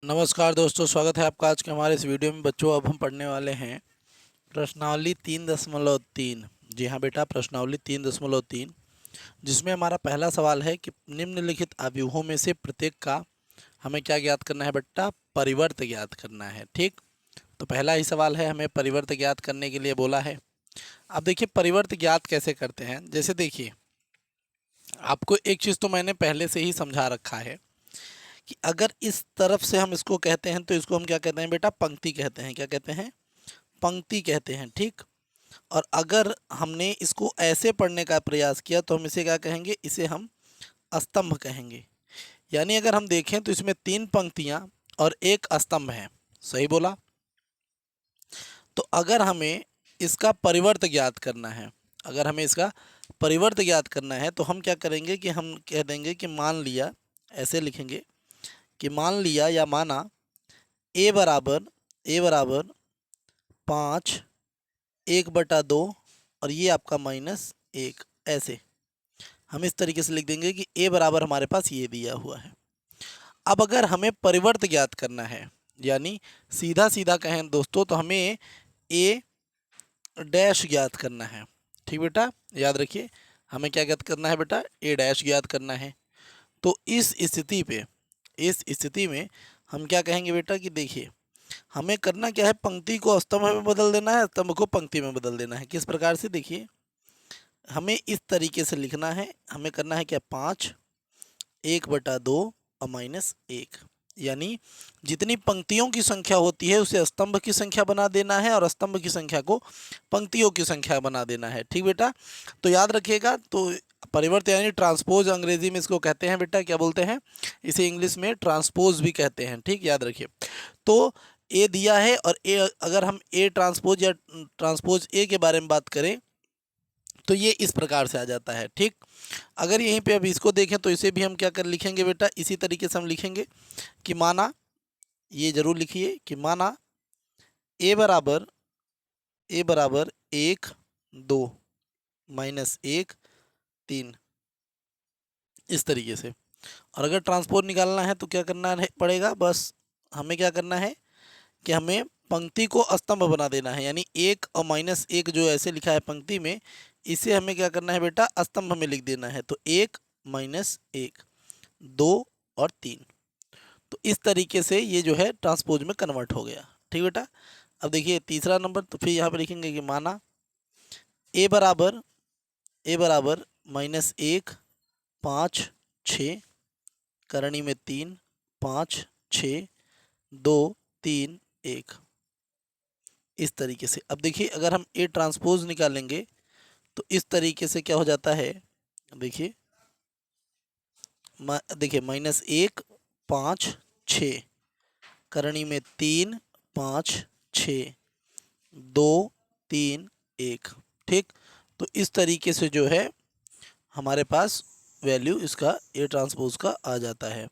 नमस्कार दोस्तों, स्वागत है आपका आज के हमारे इस वीडियो में। बच्चों, अब हम पढ़ने वाले हैं प्रश्नावली 3.3। जी हाँ बेटा, प्रश्नावली 3.3, जिसमें हमारा पहला सवाल है कि निम्नलिखित अवयवों में से प्रत्येक का हमें क्या ज्ञात करना है बेटा? परिवर्त ज्ञात करना है। ठीक, तो पहला ही सवाल है, हमें परिवर्त ज्ञात करने के लिए बोला है। अब देखिए परिवर्त ज्ञात कैसे करते हैं। जैसे देखिए, आपको एक चीज़ तो मैंने पहले से ही समझा रखा है कि अगर इस तरफ से हम इसको कहते हैं तो इसको हम क्या कहते हैं बेटा? पंक्ति कहते हैं। क्या कहते हैं? पंक्ति कहते हैं। ठीक, और अगर हमने इसको ऐसे पढ़ने का प्रयास किया तो हम इसे क्या कहेंगे? इसे हम स्तंभ कहेंगे। यानी अगर हम देखें तो इसमें 3 पंक्तियां और एक स्तंभ है। सही बोला? तो अगर हमें इसका परिवर्त ज्ञात करना है, अगर हमें इसका परिवर्त ज्ञात करना है तो हम क्या करेंगे कि हम कह देंगे कि मान लिया, ऐसे लिखेंगे कि मान लिया या माना ए बराबर 5 1/2 और ये आपका -1। ऐसे हम इस तरीके से लिख देंगे कि ए बराबर हमारे पास ये दिया हुआ है। अब अगर हमें परिवर्त ज्ञात करना है, यानी सीधा सीधा कहें दोस्तों, तो हमें ए डैश ज्ञात करना है। ठीक बेटा, याद रखिए, हमें क्या ज्ञात करना है बेटा? ए डैश ज्ञात करना है। तो इस स्थिति में हम क्या कहेंगे बेटा कि देखिए, हमें करना क्या है? पंक्ति को स्तंभ में बदल देना है, स्तंभ को पंक्ति में बदल देना है। किस प्रकार से? देखिए, हमें इस तरीके से लिखना है। हमें करना है क्या? 5 1/2 और -1। यानी जितनी पंक्तियों की संख्या होती है उसे स्तंभ की संख्या बना देना है और स्तंभ की संख्या को पंक्तियों की संख्या बना देना है। ठीक बेटा, तो याद रखिएगा। तो परिवर्त यानी ट्रांसपोज अंग्रेजी में इसको कहते हैं बेटा। क्या बोलते हैं इसे? इंग्लिश में ट्रांसपोज भी कहते हैं। ठीक, याद रखिए। तो ए दिया है और ए, अगर हम ए ट्रांसपोज या ट्रांसपोज ए के बारे में बात करें तो ये इस प्रकार से आ जाता है। ठीक, अगर यहीं पे अब इसको देखें तो इसे भी हम क्या कर लिखेंगे बेटा? इसी तरीके से हम लिखेंगे कि माना, ये जरूर लिखिए कि माना ए बराबर 1 2 -1 3, इस तरीके से। और अगर ट्रांसपोज निकालना है तो क्या करना पड़ेगा? बस हमें क्या करना है कि हमें पंक्ति को स्तंभ बना देना है। यानी 1 और -1 जो ऐसे लिखा है पंक्ति में, इसे हमें क्या करना है बेटा? स्तंभ में लिख देना है। तो 1 -1 2 और 3। तो इस तरीके से ये जो है ट्रांसपोज में कन्वर्ट हो गया। ठीक बेटा, अब देखिए तीसरा नंबर। तो फिर यहाँ पे लिखेंगे कि माना ए बराबर -1 5 6 करणी में 3 5 6 2 3 1, इस तरीके से। अब देखिए, अगर हम ए ट्रांसपोज निकालेंगे तो इस तरीके से क्या हो जाता है? देखिए, देखिए -1 5 6 करणी में 3 5 6 2 3 1। ठीक, तो इस तरीके से जो है हमारे पास वैल्यू इसका ए ट्रांसपोज का आ जाता है।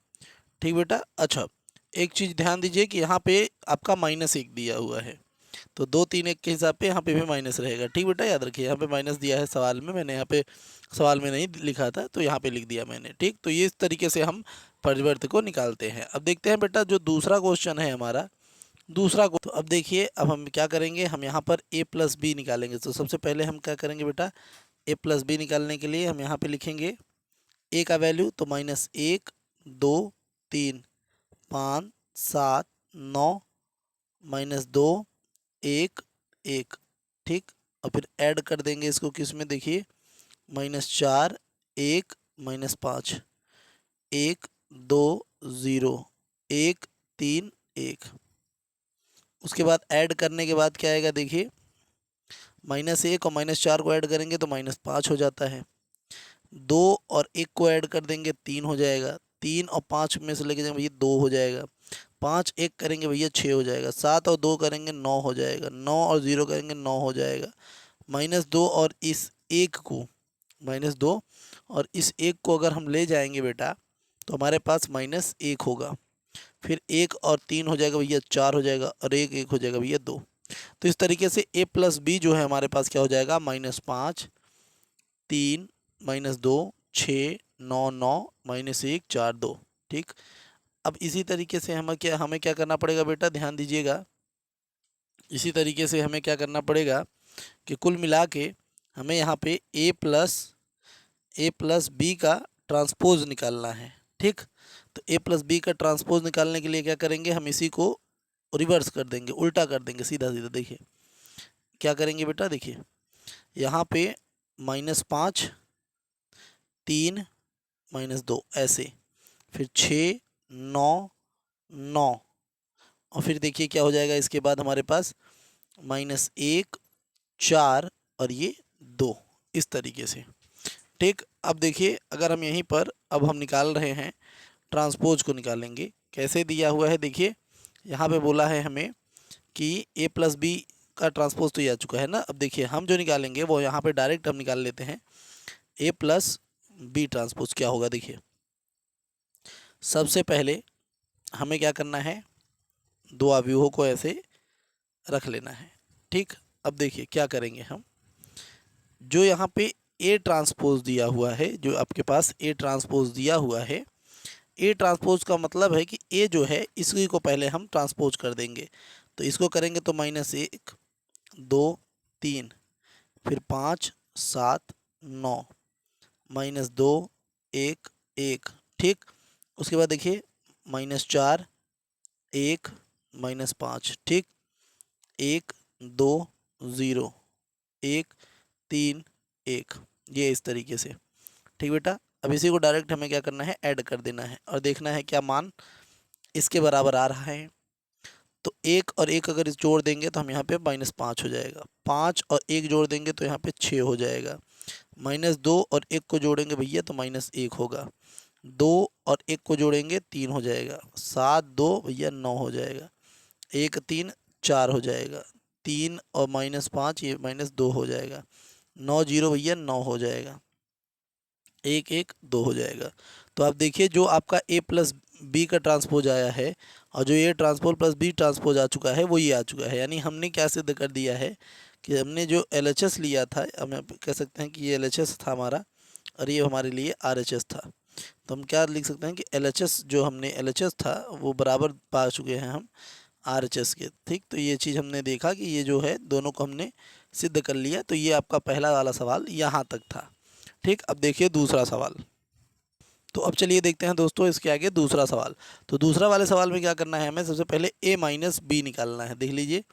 ठीक बेटा, अच्छा एक चीज़ ध्यान दीजिए कि यहाँ पे आपका -1 दिया हुआ है, तो 2 3 1 के हिसाब पे यहाँ पे भी माइनस रहेगा। ठीक बेटा, याद रखिए, यहाँ पे माइनस दिया है सवाल में। मैंने यहाँ पे सवाल में नहीं लिखा था तो यहाँ पे लिख दिया मैंने। ठीक, तो ये इस तरीके से हम परिवर्त को निकालते हैं। अब देखते हैं बेटा, जो दूसरा क्वेश्चन है हमारा, तो अब देखिए, अब हम क्या करेंगे? हम यहाँ पर a प्लस बी निकालेंगे। तो सबसे पहले हम क्या करेंगे बेटा? a प्लस बी निकालने के लिए हम यहाँ पे लिखेंगे a का वैल्यू, तो -1 2 3 5 7 9 -2 1 1। ठीक, और फिर ऐड कर देंगे इसको किस में? देखिए, -4 1 -5 1 2 0 1 3 1। उसके बाद ऐड करने के बाद क्या आएगा? देखिए, -1 और -4 को ऐड करेंगे तो -5 हो जाता है। 2 और 1 को ऐड कर देंगे 3 हो जाएगा। 3 और 5 में से लेके जाएंगे भैया 2 हो जाएगा। 5 1 करेंगे भैया 6 हो जाएगा। 7 और 2 करेंगे 9 हो जाएगा। 9 और 0 करेंगे 9 हो जाएगा। -2 और इस 1 को, -2 और इस 1 को अगर हम ले जाएंगे बेटा तो हमारे पास -1 होगा। फिर 1 और 3 हो जाएगा भैया 4 हो जाएगा, और 1 1 हो जाएगा भैया 2। तो इस तरीके से a प्लस बी जो है हमारे पास क्या हो जाएगा? -5 3 -2 6 9 9 -1 4 2। ठीक, अब इसी तरीके से हमें क्या करना पड़ेगा बेटा, ध्यान दीजिएगा। इसी तरीके से हमें क्या करना पड़ेगा कि कुल मिला के हमें यहाँ पे ए प्लस बी का ट्रांसपोज निकालना है। ठीक, तो ए प्लस बी का ट्रांसपोज निकालने के लिए क्या करेंगे, हम इसी को रिवर्स कर देंगे, उल्टा कर देंगे, सीधा सीधा। देखिए क्या करेंगे बेटा, देखिए यहाँ पे -5, 3, -2 ऐसे, फिर 6, 9, 9, और फिर देखिए क्या हो जाएगा इसके बाद हमारे पास -1, 4 और ये 2, इस तरीके से। ठीक, अब देखिए अगर हम यहीं पर अब हम निकाल रहे हैं ट्रांसपोज को निकालेंगे, कैसे दिया हुआ है देखिए, यहाँ पे बोला है हमें कि ए प्लस बी का ट्रांसपोज तो ये आ चुका है ना। अब देखिए हम जो निकालेंगे वो यहाँ पे डायरेक्ट हम निकाल लेते हैं ए प्लस बी ट्रांसपोज क्या होगा। देखिए सबसे पहले हमें क्या करना है, दो अवयवों को ऐसे रख लेना है। ठीक, अब देखिए क्या करेंगे हम, जो यहाँ पे ए ट्रांसपोज दिया हुआ है, जो आपके पास ए ट्रांसपोज दिया हुआ है, ए ट्रांसपोज का मतलब है कि ए जो है इसी को पहले हम ट्रांसपोज कर देंगे। तो इसको करेंगे तो -1, 2, 3, फिर 5, 7, 9, -2, 1, 1। ठीक, उसके बाद देखिए -4, 1, -5। ठीक, 1, 2, 0, 1, 3, 1, ये इस तरीके से। ठीक बेटा, अब इसी को डायरेक्ट हमें क्या करना है, ऐड कर देना है और देखना है क्या मान इसके बराबर आ रहा है। तो 1 और 1 अगर इस जोड़ देंगे तो हम यहाँ पे -5 हो जाएगा, 5 और 1 जोड़ देंगे तो यहाँ पे 6 हो जाएगा, -2 और 1 को जोड़ेंगे भैया तो -1 होगा, 2 और 1 को जोड़ेंगे 3 हो जाएगा, 7, 2 भैया 9 हो जाएगा, 1, 3, 4 हो जाएगा, 3 और -5 ये -2 हो जाएगा, 9, 0 भैया 9 हो जाएगा, 1, 1, 2 हो जाएगा। तो आप देखिए जो आपका ए प्लस बी का ट्रांसपोज आया है और जो A transpose plus B transpose आ चुका है वो ये आ चुका है। यानी हमने क्या सिद्ध कर दिया है कि हमने जो LHS लिया था, हम कह सकते हैं कि ये LHS था हमारा और ये हमारे लिए RHS था। तो हम क्या लिख सकते हैं कि LHS जो हमने LHS था वो बराबर पा चुके हैं हम RHS के। ठीक, तो ये चीज़ हमने देखा कि ये जो है दोनों को हमने सिद्ध कर लिया। तो ये आपका पहला वाला सवाल यहाँ तक था। ठीक, अब देखिए दूसरा सवाल। तो अब चलिए देखते हैं दोस्तों इसके आगे दूसरा सवाल। तो दूसरा वाले सवाल में क्या करना है, हमें सबसे पहले a माइनस बी निकालना है। देख लीजिए,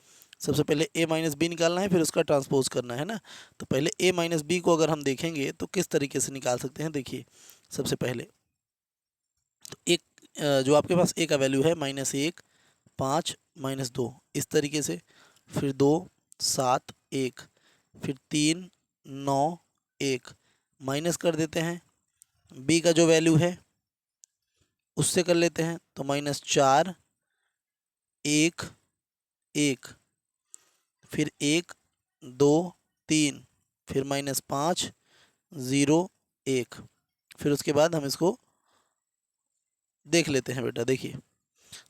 सबसे पहले a माइनस बी निकालना है, फिर उसका ट्रांसपोज करना है ना। तो पहले a माइनस बी को अगर हम देखेंगे तो किस तरीके से निकाल सकते हैं। देखिए सबसे पहले तो एक जो आपके पास a का वैल्यू है -1, 5, -2 इस तरीके से, फिर 2, 7, 1, फिर 3, 9, 1 माइनस कर देते हैं। b का जो वैल्यू है उससे कर लेते हैं तो -4, 1, 1, फिर 1, 2, 3, फिर -5, 0, 1, फिर उसके बाद हम इसको देख लेते हैं बेटा। देखिए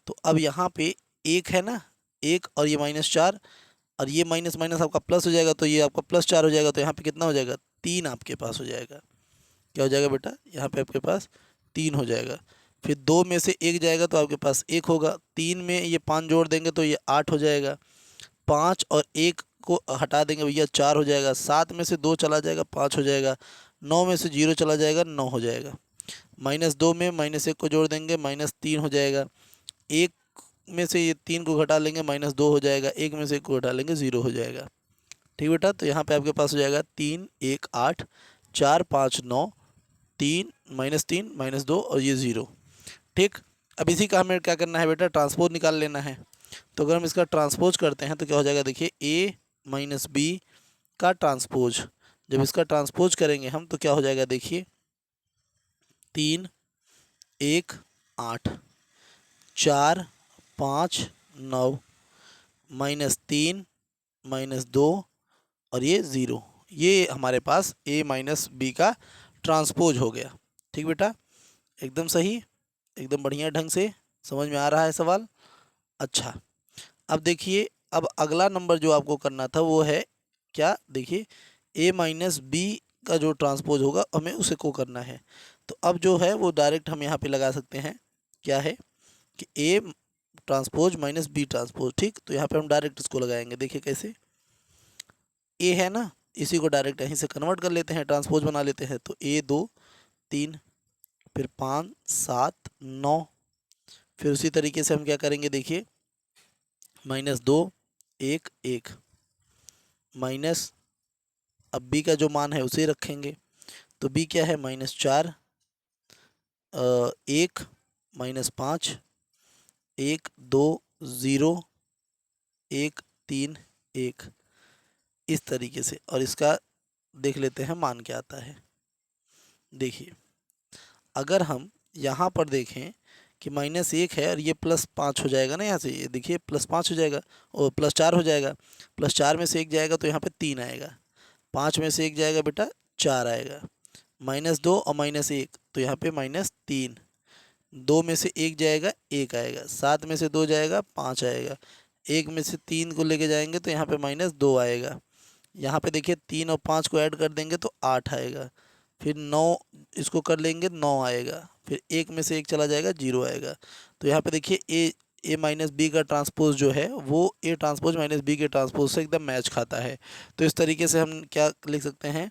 तो अब यहाँ पे 1 है ना, 1 और ये -4 और ये माइनस माइनस आपका प्लस हो जाएगा तो ये आपका +4 हो जाएगा। तो यहाँ पे कितना हो जाएगा, 3 आपके पास हो जाएगा। क्या हो जाएगा बेटा, यहाँ पे आपके पास 3 हो जाएगा। फिर 2 में से 1 जाएगा तो आपके पास 1 होगा, 3 में ये 5 जोड़ देंगे तो ये 8 हो जाएगा, 5 और 1 को हटा देंगे भैया 4 हो जाएगा, 7 में से 2 चला जाएगा 5 हो जाएगा, 9 में से 0 चला जाएगा 9 हो जाएगा, -2 में -1 को जोड़ देंगे -3 हो जाएगा, 1 में से ये 3 को घटा लेंगे -2 हो जाएगा, 1 में से 1 को घटा लेंगे 0 हो जाएगा। ठीक बेटा, तो यहाँ पे आपके पास हो जाएगा 3, 1, 8, 4, 5, 9, 3, -3, -2 और ये 0। ठीक, अब इसी का हमें क्या करना है बेटा, ट्रांसपोज निकाल लेना है। तो अगर हम इसका ट्रांसपोज करते हैं तो क्या हो जाएगा, देखिए a माइनस बी का ट्रांसपोज, जब इसका ट्रांसपोज करेंगे हम तो क्या हो जाएगा, देखिए 3, 1, 8, 4, 5, 9, -3, -2 और ये 0, ये हमारे पास a माइनस बी का ट्रांसपोज हो गया। ठीक बेटा, एकदम सही, एकदम बढ़िया ढंग से समझ में आ रहा है सवाल। अच्छा, अब देखिए, अब अगला नंबर जो आपको करना था वो है क्या, देखिए a माइनस बी का जो ट्रांसपोज होगा हमें उसे को करना है। तो अब जो है वो डायरेक्ट हम यहाँ पे लगा सकते हैं, क्या है कि A transpose minus B transpose, ठीक। तो यहाँ पे हम डायरेक्ट इसको लगाएंगे, देखिए कैसे, ए है ना, इसी को डायरेक्ट यहीं से कन्वर्ट कर लेते हैं, ट्रांसपोज बना लेते हैं। तो ए 2 3, फिर 5 7 9, फिर उसी तरीके से हम क्या करेंगे, देखिए -2 1 1 माइनस, अब बी का जो मान है उसे रखेंगे। तो बी क्या है, -4 1 -5 1 2 0 1 3 1, इस तरीके से। और इसका देख लेते हैं मान क्या आता है। देखिए अगर हम यहाँ पर देखें कि -1 है और ये +5 हो जाएगा ना, यहाँ से ये देखिए +5 हो जाएगा और +4 हो जाएगा। +4 में से 1 जाएगा तो यहाँ पे 3 आएगा, 5 में से 1 जाएगा बेटा 4 आएगा, -2 और -1 तो यहाँ पे -3, 2 में से 1 जाएगा 1 आएगा, 7 में से 2 जाएगा 5 आएगा, 1 में से 3 को लेके जाएंगे तो यहाँ पे -2 आएगा। यहाँ पे देखिए 3 और 5 को ऐड कर देंगे तो 8 आएगा, फिर 9 इसको कर लेंगे 9 आएगा, फिर 1 में से 1 चला जाएगा 0 आएगा। तो यहाँ पे देखिए ए माइनस बी का ट्रांसपोज जो है वो ए ट्रांसपोज माइनस बी के ट्रांसपोज से एकदम मैच खाता है। तो इस तरीके से हम क्या लिख सकते हैं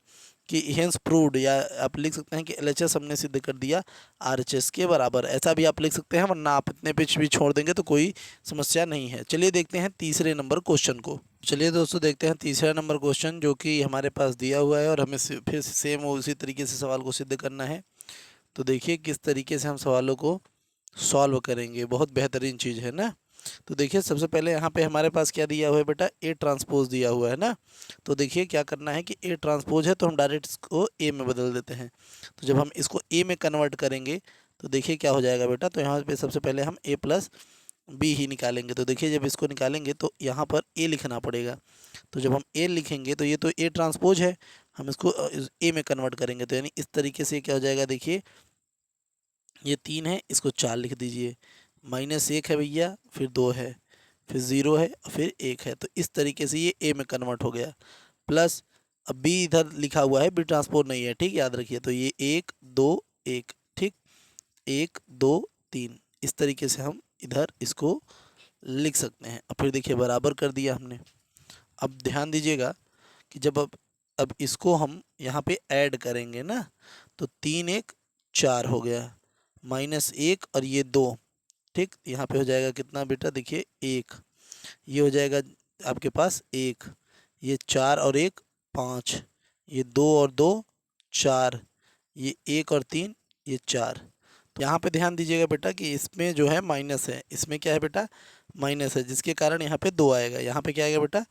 कि हेंस प्रूव्ड, या आप लिख सकते हैं कि एलएचएस हमने सिद्ध कर दिया आरएचएस के बराबर, ऐसा भी आप लिख सकते हैं, वरना आप इतने पिच भी छोड़ देंगे तो कोई समस्या नहीं है। चलिए देखते हैं तीसरे नंबर क्वेश्चन को। चलिए दोस्तों देखते हैं तीसरा नंबर क्वेश्चन जो कि हमारे पास दिया हुआ है और हमें फिर सेम उसी तरीके से सवाल को सिद्ध करना है। तो देखिए किस तरीके से हम सवालों को सॉल्व करेंगे, बहुत बेहतरीन चीज़ है ना। तो देखिए सबसे पहले यहाँ पे हमारे पास क्या दिया हुआ है बेटा, ए ट्रांसपोज दिया हुआ है ना। तो देखिए क्या करना है कि ए ट्रांसपोज है तो हम डायरेक्ट इसको ए में बदल देते हैं। तो जब हम इसको ए में कन्वर्ट करेंगे तो देखिए क्या हो जाएगा बेटा, तो यहाँ पे सबसे पहले हम ए प्लस बी ही निकालेंगे। तो देखिए जब इसको निकालेंगे तो यहाँ पर ए लिखना पड़ेगा। तो जब हम ए लिखेंगे तो ये तो ए ट्रांसपोज है, हम इसको ए में कन्वर्ट करेंगे तो यानी इस तरीके से क्या हो जाएगा, देखिए ये 3 है, इसको 4 लिख दीजिए, -1 है भैया, फिर 2 है, फिर 0 है, फिर 1 है। तो इस तरीके से ये ए में कन्वर्ट हो गया। प्लस अब बी इधर लिखा हुआ है, बी ट्रांसपोज नहीं है, ठीक, याद रखिए। तो ये 1 2 1, ठीक, 1 2 3, इस तरीके से हम इधर इसको लिख सकते हैं। अब फिर देखिए बराबर कर दिया हमने। अब ध्यान दीजिएगा कि जब अब इसको हम यहाँ पे ऐड करेंगे ना, तो 3 1 4 हो गया, -1 और ये 2, ठीक, यहाँ पे हो जाएगा कितना बेटा, देखिए 1, ये हो जाएगा आपके पास 1, ये 4 और 1 5, ये 2 और 2 4, ये 1 और 3 ये 4। तो यहाँ पे ध्यान दीजिएगा बेटा कि इसमें जो है माइनस है, इसमें क्या है बेटा, माइनस है, जिसके कारण यहाँ पे 2 आएगा, यहाँ पे क्या आएगा बेटा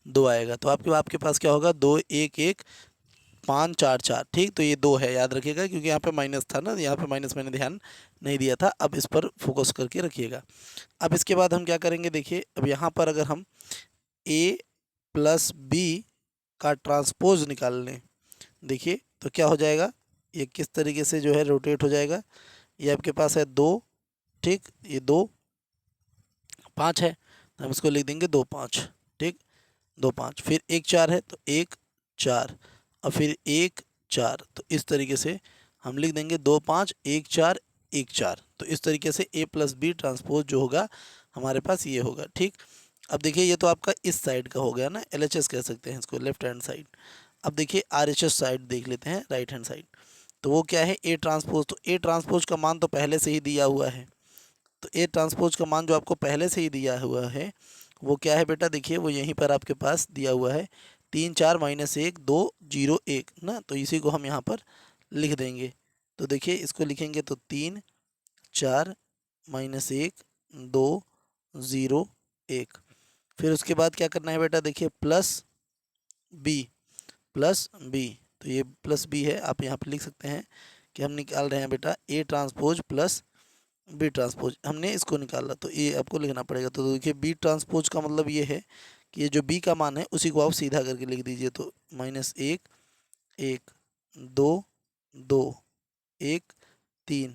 2 आएगा। तो आपके पास क्या होगा, 2 1 1 5 4 4, ठीक। तो ये 2 है, याद रखिएगा, क्योंकि यहाँ पे माइनस था ना, यहाँ पे माइनस मैंने ध्यान नहीं दिया था। अब इस पर फोकस करके रखिएगा। अब इसके बाद हम क्या करेंगे, देखिए अब यहाँ पर अगर हम ए प्लस बी का ट्रांसपोज निकाल लें, देखिए तो क्या हो जाएगा, ये किस तरीके से जो है रोटेट हो जाएगा। ये आपके पास है 2, ठीक, ये 2 5 है, हम इसको लिख देंगे 2 5, ठीक, 2 5, फिर 1 4 है तो 1 4 और फिर 1 4। तो इस तरीके से हम लिख देंगे 2 5 1 4 1 4। तो इस तरीके से ए प्लस बी ट्रांसपोज जो होगा हमारे पास ये होगा, ठीक। अब देखिए ये तो आपका इस साइड का हो गया ना, एलएचएस कह सकते हैं इसको, लेफ्ट हैंड साइड। अब देखिए आरएचएस साइड देख लेते हैं, राइट हैंड साइड। तो वो क्या है, ए ट्रांसपोज। तो ए ट्रांसपोज का मान तो पहले से ही दिया हुआ है, तो ए ट्रांसपोज का मान जो आपको पहले से ही दिया हुआ है वो क्या है बेटा, देखिए वो यहीं पर आपके पास दिया हुआ है, 3 4 -1 2 0 1 ना। तो इसी को हम यहाँ पर लिख देंगे। तो देखिए इसको लिखेंगे तो 3 4 -1 2 0 1। फिर उसके बाद क्या करना है बेटा, देखिए प्लस बी। तो ये प्लस बी है, आप यहाँ पर लिख सकते हैं कि हम निकाल रहे हैं बेटा A transpose plus B transpose, हमने इसको निकाला तो ये आपको लिखना पड़ेगा। तो देखिए बी ट्रांसपोज का मतलब ये है कि ये जो बी का मान है उसी को आप सीधा करके लिख दीजिए। तो -1 1 2 2 1 3,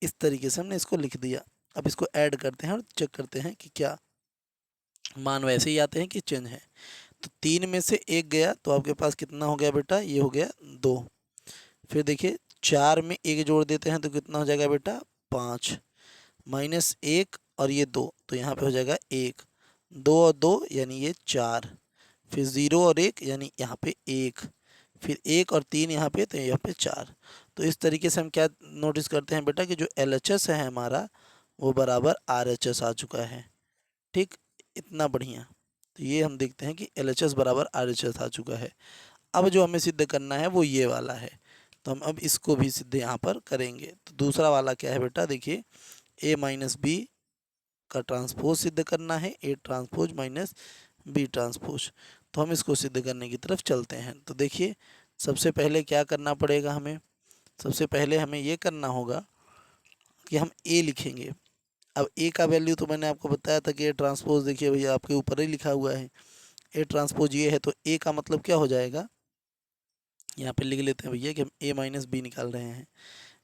इस तरीके से हमने इसको लिख दिया। अब इसको ऐड करते हैं और चेक करते हैं कि क्या मान वैसे ही आते हैं कि चेंज है। तो 3 में से 1 गया तो आपके पास कितना हो गया बेटा, ये हो गया 2। फिर देखिए 4 में 1 जोड़ देते हैं तो कितना हो जाएगा बेटा 5। -1 और ये 2, तो यहाँ पे हो जाएगा 1, 2 और 2 यानी ये 4, फिर 0 और 1 यानी यहाँ पे 1, फिर 1 और 3 यहाँ पे, तो यहाँ पे 4। तो इस तरीके से हम क्या नोटिस करते हैं बेटा कि जो LHS है हमारा वो बराबर RHS आ चुका है। ठीक, इतना बढ़िया। तो ये हम देखते हैं कि LHS बराबर RHS आ चुका है। अब जो हमें सिद्ध करना है वो ये वाला है, तो हम अब इसको भी सिद्ध यहाँ पर करेंगे। तो दूसरा वाला क्या है बेटा, देखिए A माइनस बी का ट्रांसपोज सिद्ध करना है, A transpose minus B transpose. तो हम इसको सिद्ध करने की तरफ चलते हैं। तो देखिए सबसे पहले क्या करना पड़ेगा हमें, सबसे पहले हमें ये करना होगा कि हम A लिखेंगे। अब A का वैल्यू तो मैंने आपको बताया था कि A ट्रांसपोज, देखिए भैया आपके ऊपर ही लिखा हुआ है A ट्रांसपोज ये है, तो A का मतलब क्या हो जाएगा, यहाँ पे लिख लेते हैं भैया कि हम A माइनस बी निकाल रहे हैं।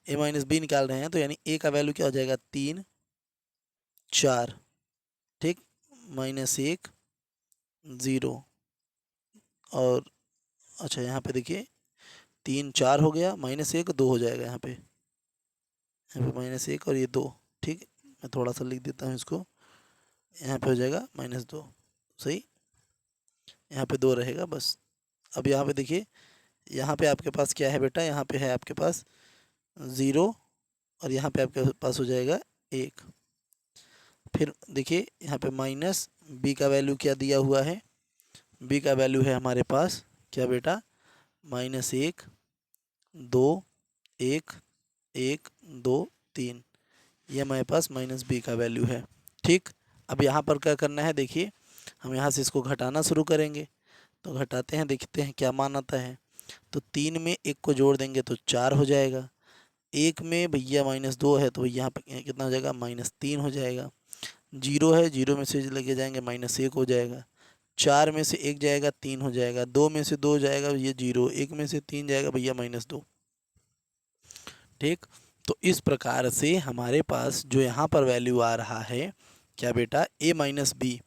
A माइनस बी निकाल रहे हैं तो यानी A का वैल्यू क्या हो जाएगा, 3 4, ठीक, -1 0, और अच्छा यहाँ पे देखिए 3 4 हो गया, -1 2 हो जाएगा यहाँ पे -1 और ये 2। ठीक, मैं थोड़ा सा लिख देता हूँ इसको, यहाँ पे हो जाएगा -2, सही, यहाँ पे 2 रहेगा बस। अब यहाँ पे देखिए, यहाँ पे आपके पास क्या है बेटा, यहाँ पे है आपके पास 0 और यहाँ पे आपके पास हो जाएगा 1। फिर देखिए यहाँ पे माइनस बी का वैल्यू क्या दिया हुआ है, बी का वैल्यू है हमारे पास क्या बेटा, -1 2 1 1 2 3, ये हमारे पास माइनस बी का वैल्यू है। ठीक, अब यहाँ पर क्या करना है, देखिए हम यहाँ से इसको घटाना शुरू करेंगे। तो घटाते हैं, देखते हैं क्या मान आता है। तो 3 में 1 को जोड़ देंगे तो 4 हो जाएगा, 1 में भैया -2 है तो यहाँ पे कितना हो जाएगा, -3 हो जाएगा, 0 है, 0 में से लेके जाएंगे -1 हो जाएगा, 4 में से 1 जाएगा 3 हो जाएगा, 2 में से 2 जाएगा भैया 0, 1 में से 3 जाएगा भैया -2। ठीक, तो इस प्रकार से हमारे पास जो यहाँ पर वैल्यू आ रहा है क्या बेटा, A माइनस बी,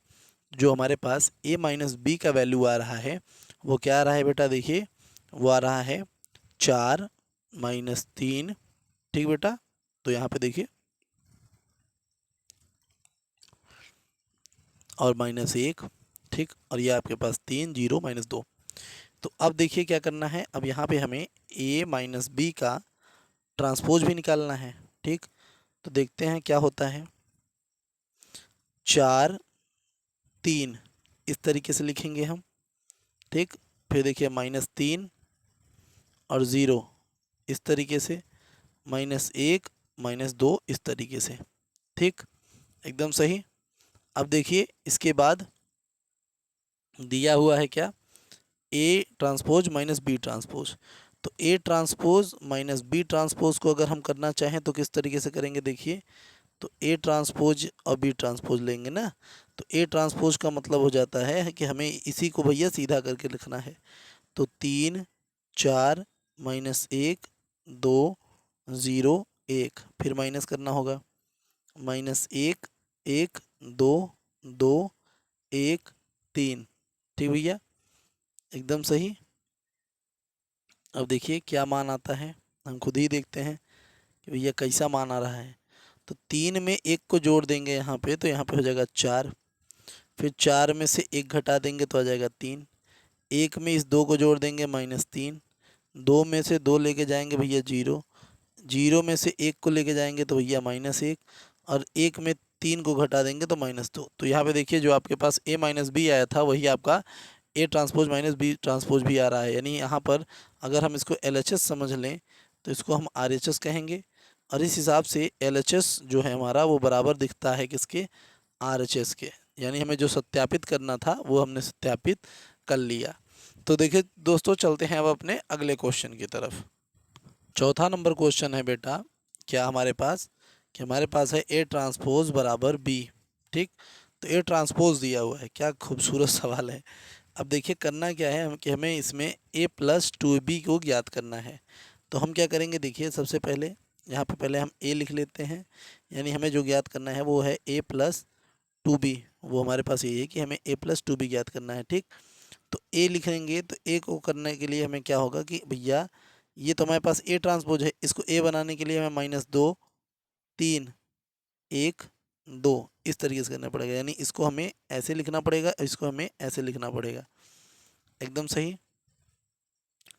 जो हमारे पास A माइनस बी का वैल्यू आ रहा है वो क्या आ रहा है बेटा, देखिए वो आ रहा है 4 -3। ठीक बेटा, तो यहाँ पे देखिए और -1, ठीक, और ये आपके पास 3 0 -2। तो अब देखिए क्या करना है, अब यहाँ पे हमें A माइनस बी का ट्रांसपोज भी निकालना है। ठीक, तो देखते हैं क्या होता है, 4 3 इस तरीके से लिखेंगे हम। ठीक, फिर देखिए -3 और 0 इस तरीके से, -1 -2 इस तरीके से। ठीक, एकदम सही। अब देखिए इसके बाद दिया हुआ है क्या, A transpose minus B transpose. तो A transpose minus B transpose को अगर हम करना चाहें तो किस तरीके से करेंगे, देखिए तो A ट्रांसपोज और B ट्रांसपोज लेंगे ना, तो A ट्रांसपोज का मतलब हो जाता है कि हमें इसी को भैया सीधा करके लिखना है। तो 3 4 -1 2 0 1, फिर माइनस करना होगा, -1 1 2 2 1 3। ठीक भैया, एकदम सही। अब देखिए क्या मान आता है, हम खुद ही देखते हैं कि भैया कैसा मान आ रहा है। तो 3 में 1 को जोड़ देंगे यहाँ पे, तो यहाँ पे हो जाएगा 4, फिर 4 में से 1 घटा देंगे तो आ जाएगा 3, 1 में इस 2 को जोड़ देंगे -3, 2 में से 2 लेके जाएंगे भैया 0, 0 में से 1 को लेके जाएंगे तो भैया -1, और 1 में 3 को घटा देंगे तो -2। तो यहाँ पे देखिए जो आपके पास A माइनस बी आया था वही आपका A transpose minus B transpose भी आ रहा है। यानी यहाँ पर अगर हम इसको LHS समझ लें तो इसको हम RHS कहेंगे, और इस हिसाब से LHS जो है हमारा वो बराबर दिखता है किसके, RHS के। यानी हमें जो सत्यापित करना था वो हमने सत्यापित कर लिया। तो देखिए दोस्तों, चलते हैं अब अपने अगले क्वेश्चन की तरफ। चौथा नंबर क्वेश्चन है बेटा क्या हमारे पास, कि हमारे पास है A ट्रांसपोज बराबर B। ठीक, तो A ट्रांसपोज दिया हुआ है, क्या खूबसूरत सवाल है। अब देखिए करना क्या है कि हमें इसमें A प्लस 2B को ज्ञात करना है। तो हम क्या करेंगे, देखिए सबसे पहले यहाँ पे पहले हम A लिख लेते हैं, यानी हमें जो ज्ञात करना है वो है A प्लस 2B। वो हमारे पास ये है कि हमें A प्लस 2B ज्ञात करना है। ठीक, तो A लिखेंगे, तो A को करने के लिए हमें क्या होगा कि भैया ये तो हमारे पास A ट्रांसपोज है, इसको A बनाने के लिए हमें -2 3 1 2 इस तरीके से करना पड़ेगा, यानी इसको हमें ऐसे लिखना पड़ेगा, इसको हमें ऐसे लिखना पड़ेगा। एकदम सही,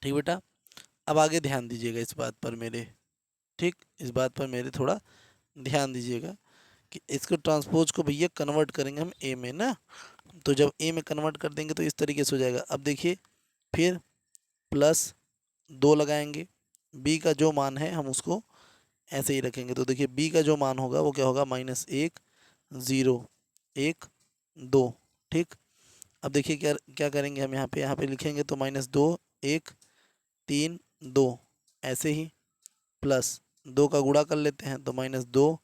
ठीक बेटा। अब आगे ध्यान दीजिएगा इस बात पर मेरे, ठीक, इस बात पर मेरे थोड़ा ध्यान दीजिएगा कि इसको ट्रांसपोज को भैया कन्वर्ट करेंगे हम ए में ना, तो जब ए में कन्वर्ट कर देंगे तो इस तरीके से हो जाएगा। अब देखिए फिर +2 लगाएंगे, बी का जो मान है हम उसको ऐसे ही रखेंगे, तो देखिए बी का जो मान होगा वो क्या होगा, -1 0 1 2, ठीक। अब देखिए क्या क्या करेंगे हम यहाँ पे लिखेंगे तो -2 1 3 2, ऐसे ही +2 का गुणा कर लेते हैं तो -2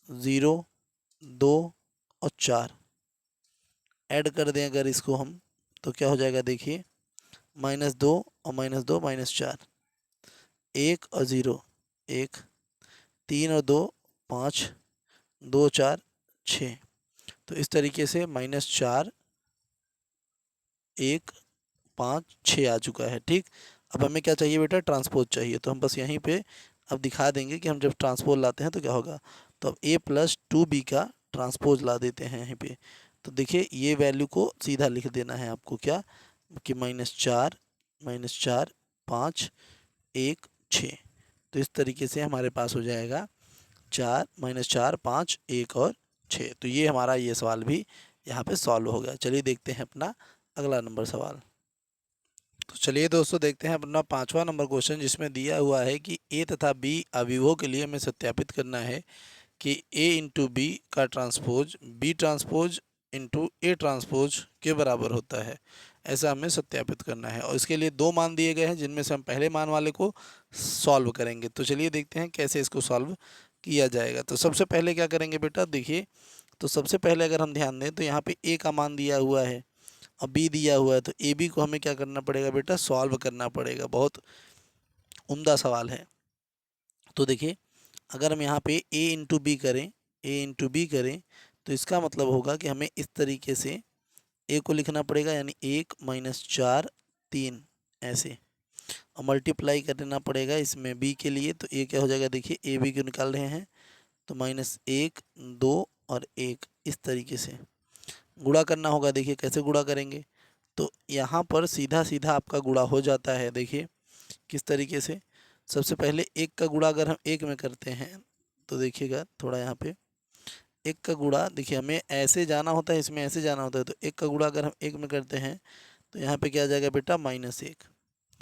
0 2 और 4 ऐड कर दें अगर इसको हम, तो क्या हो जाएगा देखिए, -2 और -2 -4, 1 और 0 1, 3 और 2 5, 2 4 6, तो इस तरीके से -4 1 5 6 आ चुका है, ठीक। अब हमें क्या चाहिए बेटा, ट्रांसपोज चाहिए, तो हम बस यहीं पे अब दिखा देंगे कि हम जब ट्रांसपोज लाते हैं तो क्या होगा। तो अब a+2b का ट्रांसपोज ला देते हैं यहीं पे, तो देखिए ये वैल्यू को सीधा लिख देना है आपको, क्या कि -4 5 1 6, तो इस तरीके से हमारे पास हो जाएगा 4 -4 5 1 और 6। तो ये हमारा ये सवाल भी यहाँ पे सॉल्व हो गया। चलिए देखते हैं अपना अगला नंबर सवाल। तो चलिए दोस्तों देखते हैं अपना 5वां नंबर क्वेश्चन, जिसमें दिया हुआ है कि ए तथा बी अवयवों के लिए हमें सत्यापित करना है कि ए इंटू बी का transpose B transpose into A transpose के बराबर होता है। ऐसा हमें सत्यापित करना है और इसके लिए 2 मान दिए गए हैं, जिनमें से हम पहले मान वाले को सॉल्व करेंगे। तो चलिए देखते हैं कैसे इसको सॉल्व किया जाएगा। तो सबसे पहले क्या करेंगे बेटा, देखिए तो सबसे पहले अगर हम ध्यान दें तो यहाँ पे ए का मान दिया हुआ है और बी दिया हुआ है, तो ए बी को हमें क्या करना पड़ेगा बेटा, सॉल्व करना पड़ेगा। बहुत उम्दा सवाल है। तो देखिए अगर हम यहाँ पे ए इंटू बी करें तो इसका मतलब होगा कि हमें इस तरीके से ए को लिखना पड़ेगा, यानी 1 -4 3 ऐसे, और मल्टीप्लाई करना पड़ेगा इसमें बी के लिए, तो ए क्या हो जाएगा, देखिए ए बी को निकाल रहे हैं तो -1 2 और 1, इस तरीके से गुणा करना होगा। देखिए कैसे गुणा करेंगे, तो यहाँ पर सीधा सीधा आपका गुणा हो जाता है। देखिए किस तरीके से, सबसे पहले 1 का गुणा अगर हम 1 में करते हैं तो देखिएगा थोड़ा यहाँ पे 1 का गुणा, देखिए हमें ऐसे जाना होता है, इसमें ऐसे जाना होता है, तो 1 का गुणा अगर हम 1 में करते हैं तो यहाँ पे क्या आ जाएगा बेटा, -1,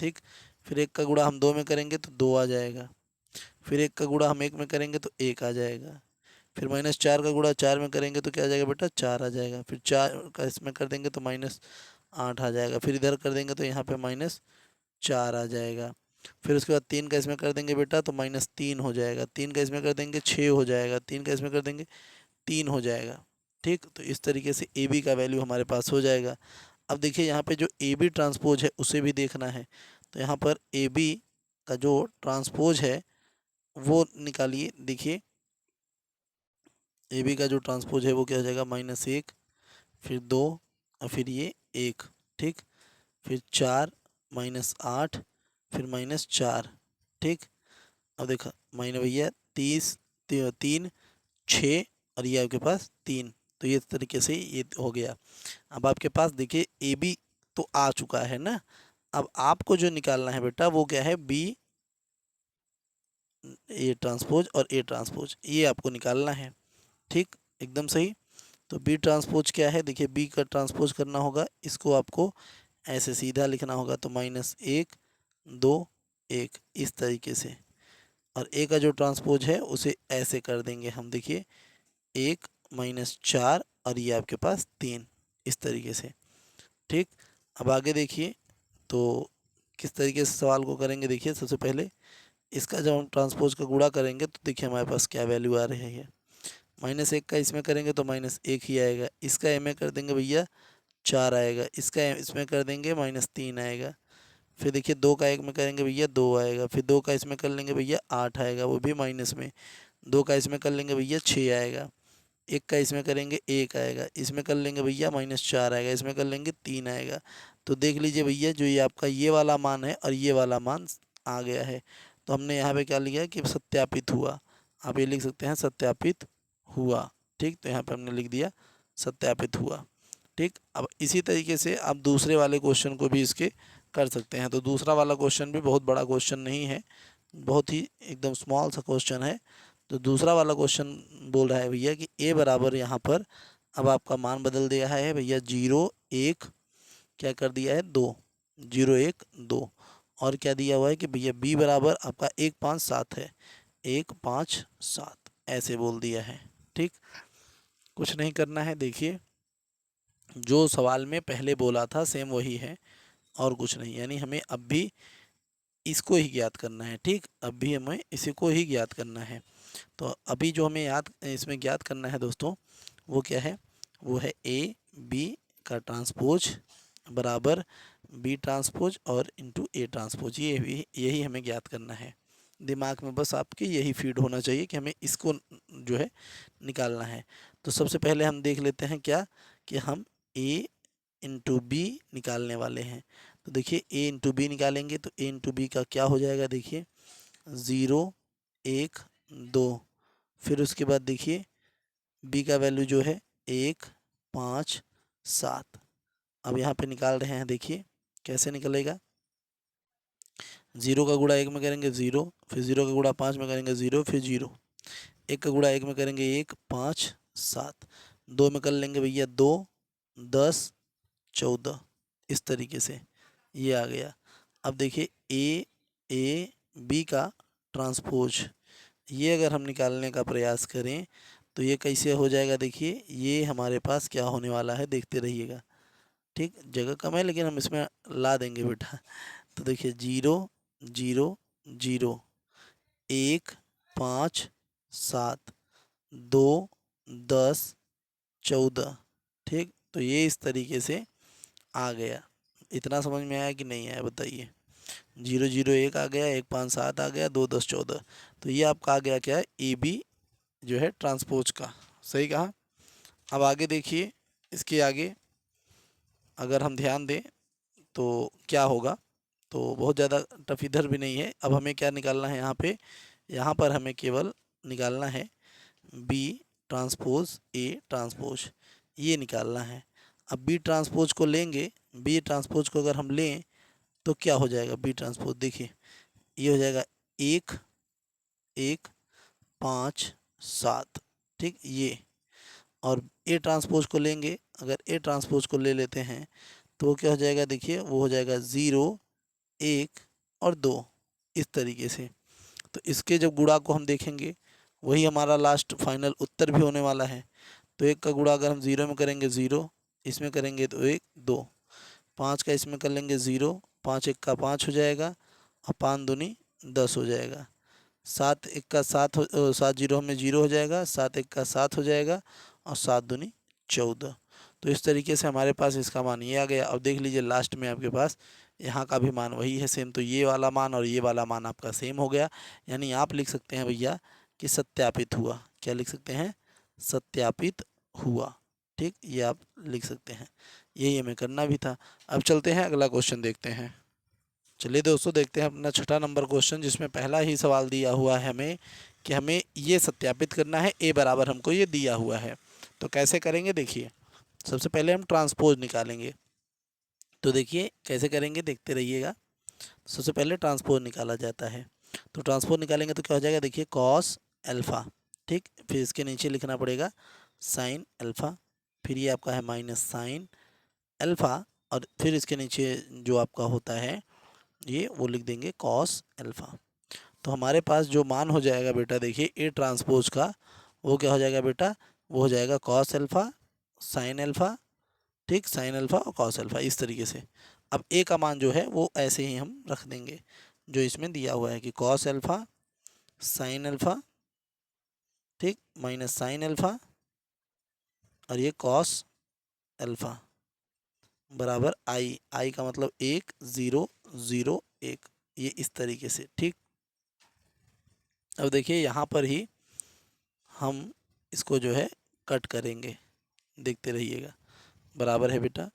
ठीक। फिर 1 का गुणा हम 2 में करेंगे तो 2 आ जाएगा, फिर 1 का गुणा हम 1 में करेंगे तो 1 आ जाएगा, फिर -4 का गुणा 4 में करेंगे तो क्या आ जाएगा बेटा, 4 आ जाएगा, फिर 4 का इसमें कर देंगे तो -8 आ जाएगा, फिर इधर कर देंगे तो यहाँ पे -4 आ जाएगा, फिर उसके बाद 3 का इसमें कर देंगे बेटा तो -3 हो जाएगा, 3 का इसमें कर देंगे 6 हो जाएगा, 3 का इसमें कर देंगे 3 हो जाएगा, ठीक। तो इस तरीके से ए बी का वैल्यू हमारे पास हो जाएगा। अब देखिए यहाँ पे जो ए बी ट्रांसपोज है उसे भी देखना है, तो यहाँ पर ए बी का जो ट्रांसपोज है वो निकालिए। देखिए ए बी का जो ट्रांसपोज है वो क्या हो जाएगा, -1 फिर 2 और फिर ये 1, ठीक, फिर 4 -8 फिर -4, ठीक। अब देखा माइनस भैया 3 6 और ये आपके पास 3, तो ये इस तरीके से ये हो गया। अब आपके पास देखिए ए बी तो आ चुका है ना, अब आपको जो निकालना है बेटा वो क्या है, बी ए ट्रांसपोज और ए ट्रांसपोज, ये आपको निकालना है, ठीक, एकदम सही। तो बी ट्रांसपोज क्या है, देखिए बी का ट्रांसपोज करना होगा, इसको आपको ऐसे सीधा लिखना होगा, तो -1 2 1 इस तरीके से, और ए का जो ट्रांसपोज है उसे ऐसे कर देंगे हम, देखिए 1 -4 और ये आपके पास 3, इस तरीके से, ठीक। अब आगे देखिए तो किस तरीके से सवाल को करेंगे। देखिए सबसे पहले इसका जब हम ट्रांसपोज का गुणा करेंगे तो देखिए हमारे पास क्या वैल्यू आ रही है, -1 का इसमें करेंगे तो -1 ही आएगा, इसका ए में कर देंगे भैया 4 आएगा, इसका इसमें कर देंगे -3 आएगा, फिर देखिए 2 का 1 में करेंगे भैया 2 आएगा, फिर 2 का इसमें कर लेंगे भैया 8 आएगा, वो भी माइनस में, 2 का इसमें कर लेंगे भैया 6 आएगा, 1 का इसमें करेंगे 1 आएगा, इसमें कर लेंगे भैया -4 आएगा, इसमें कर लेंगे 3 आएगा। तो देख लीजिए भैया जो ये आपका ये वाला मान है और ये वाला मान आ गया है, तो हमने यहाँ पे क्या लिया कि सत्यापित हुआ, आप ये लिख सकते हैं सत्यापित हुआ। ठीक, तो यहाँ पे हमने लिख दिया सत्यापित हुआ। ठीक, अब इसी तरीके से आप दूसरे वाले क्वेश्चन को भी इसके कर सकते हैं। तो दूसरा वाला क्वेश्चन भी बहुत बड़ा क्वेश्चन नहीं है, बहुत ही एकदम स्मॉल सा क्वेश्चन है। तो दूसरा वाला क्वेश्चन बोल रहा है भैया कि ए बराबर यहाँ पर अब आपका मान बदल दिया है भैया 0 1 क्या कर दिया है 2, 0 1 2। और क्या दिया हुआ है कि भैया बी बराबर आपका 1 5 7 है, 1 5 7 ऐसे बोल दिया है। ठीक, कुछ नहीं करना है। देखिए जो सवाल में पहले बोला था सेम वही है और कुछ नहीं, यानी हमें अब भी इसको ही ज्ञात करना है। ठीक, अब भी हमें इसी को ही ज्ञात करना है। तो अभी जो हमें इसमें ज्ञात करना है दोस्तों, वो क्या है, वो है ए बी का ट्रांसपोज बराबर बी ट्रांसपोज और इंटू ए ट्रांसपोज। यही हमें ज्ञात करना है। दिमाग में बस आपके यही फीड होना चाहिए कि हमें इसको जो है निकालना है। तो सबसे पहले हम देख लेते हैं क्या कि हम ए इंटू बी निकालने वाले हैं। तो देखिए ए इंटू बी निकालेंगे तो ए इंटू बी का क्या हो जाएगा, देखिए 0 1 2। फिर उसके बाद देखिए बी का वैल्यू जो है 1 5 7। अब यहाँ पे निकाल रहे हैं, देखिए कैसे निकलेगा। 0 का गुणा 1 में करेंगे 0, फिर 0 का गुणा 5 में करेंगे 0, फिर 0। 1 का गुणा 1 में करेंगे 1 5 7। 2 में कर लेंगे भैया 2 10 14। इस तरीके से ये आ गया। अब देखिए ए बी का ट्रांसपोज, ये अगर हम निकालने का प्रयास करें तो ये कैसे हो जाएगा। देखिए ये हमारे पास क्या होने वाला है, देखते रहिएगा। ठीक, जगह कम है लेकिन हम इसमें ला देंगे बेटा। तो देखिए 0 0 0 1 5 7 2 10 14। ठीक, तो ये इस तरीके से आ गया। इतना समझ में आया कि नहीं आया बताइए। 0 0 1 आ गया, 1 5 7 आ गया, 2 10 14। तो ये आपका आ गया क्या है, ए बी जो है ट्रांसपोज का। सही कहा। अब आगे देखिए, इसके आगे अगर हम ध्यान दें तो क्या होगा। तो बहुत ज़्यादा टफ इधर भी नहीं है। अब हमें क्या निकालना है यहाँ पर हमें केवल निकालना है बी ट्रांसपोज ए ट्रांसपोज, ये निकालना है। अब बी ट्रांसपोज को लेंगे, बी ट्रांसपोज को अगर हम लें तो क्या हो जाएगा बी ट्रांसपोज, देखिए ये हो जाएगा 1 1 5 7। ठीक, ये और ए ट्रांसपोज को लेंगे, अगर ए ट्रांसपोज को ले लेते हैं तो वो क्या हो जाएगा, देखिए वो हो जाएगा 0 1 और 2। इस तरीके से तो इसके जब गुणा को हम देखेंगे वही हमारा लास्ट फाइनल उत्तर भी होने वाला है। तो 1 का गुणा अगर हम 0 में करेंगे 0, इसमें करेंगे तो 1 2, 5 का इसमें कर लेंगे 0, 5 1 का 5 हो जाएगा और 5 दूनी 10 हो जाएगा। 7 1 का 7 7 0 में 0 हो जाएगा, 7 1 का 7 हो जाएगा और 7 दूनी 14। तो इस तरीके से हमारे पास इसका मान ये आ गया। अब देख लीजिए लास्ट में आपके पास यहाँ का भी मान वही है सेम। तो ये वाला मान और ये वाला मान आपका सेम हो गया। यानी आप लिख सकते हैं भैया कि सत्यापित हुआ। क्या लिख सकते हैं, सत्यापित हुआ। ठीक, ये आप लिख सकते हैं। यही हमें करना भी था। अब चलते हैं अगला क्वेश्चन देखते हैं। चलिए दोस्तों देखते हैं अपना छठा नंबर क्वेश्चन, जिसमें पहला ही सवाल दिया हुआ है हमें कि हमें ये सत्यापित करना है ए बराबर हमको ये दिया हुआ है। तो कैसे करेंगे, देखिए सबसे पहले हम ट्रांसपोज निकालेंगे। तो देखिए कैसे करेंगे, देखते रहिएगा। सबसे पहले ट्रांसपोज निकाला जाता है। तो ट्रांसपोज निकालेंगे तो क्या हो जाएगा, देखिए कॉस अल्फ़ा। ठीक, फिर इसके नीचे लिखना पड़ेगा साइन अल्फ़ा, फिर ये आपका है माइनस साइन अल्फ़ा, और फिर इसके नीचे जो आपका होता है ये वो लिख देंगे कॉस अल्फ़ा। तो हमारे पास जो मान हो जाएगा बेटा, देखिए ए ट्रांसपोज का वो क्या हो जाएगा बेटा, वो हो जाएगा कॉस अल्फ़ा साइन अल्फ़ा। ठीक, साइन अल्फ़ा और कॉस अल्फ़ा इस तरीके से। अब ए का मान जो है वो ऐसे ही हम रख देंगे जो इसमें दिया हुआ है कि कॉस अल्फ़ा साइन अल्फ़ा, ठीक, माइनस साइन अल्फ़ा और ये कॉस अल्फ़ा बराबर आई का मतलब 1 0 0 1, ये इस तरीके से। ठीक, अब देखिए यहाँ पर ही हम इसको जो है कट करेंगे, देखते रहिएगा। बराबर है बेटा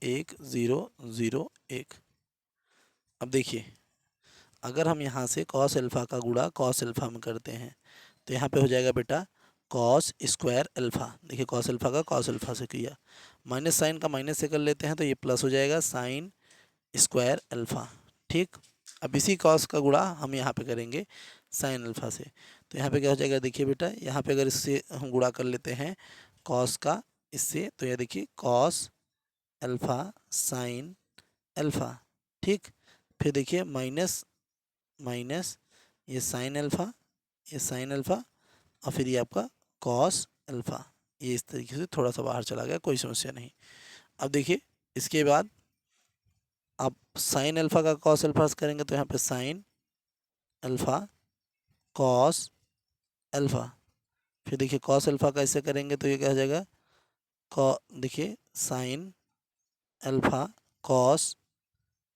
1 0 0 1। अब देखिए अगर हम यहाँ से कॉस अल्फ़ा का गुणा कॉस अल्फ़ा में करते हैं तो यहाँ पे हो जाएगा बेटा कॉस स्क्वायर अल्फ़ा। देखिए कॉस अल्फ़ा का कॉस अल्फ़ा से किया, माइनस साइन का माइनस से कर लेते हैं तो ये प्लस हो जाएगा साइन स्क्वायर अल्फ़ा। ठीक, अब इसी कॉस का गुणा हम यहाँ पे करेंगे साइन अल्फ़ा से, तो यहाँ पे क्या हो जाएगा, देखिए बेटा यहाँ पे अगर इससे हम गुणा कर लेते हैं कॉस का इससे, तो यह देखिए कॉस अल्फ़ा साइन अल्फ़ा। ठीक, फिर देखिए माइनस माइनस ये साइन अल्फ़ा, ये साइन अल्फ़ा, और फिर ये आपका कॉस अल्फ़ा। ये इस तरीके से थोड़ा सा बाहर चला गया, कोई समस्या नहीं। अब देखिए इसके बाद आप साइन अल्फ़ा का कॉस अल्फ़ा से करेंगे तो यहाँ पे साइन अल्फ़ा कॉस अल्फ़ा। फिर देखिए कॉस अल्फ़ा का इससे करेंगे तो ये क्या हो जाएगा, कॉ देखिए साइन अल्फ़ा कॉस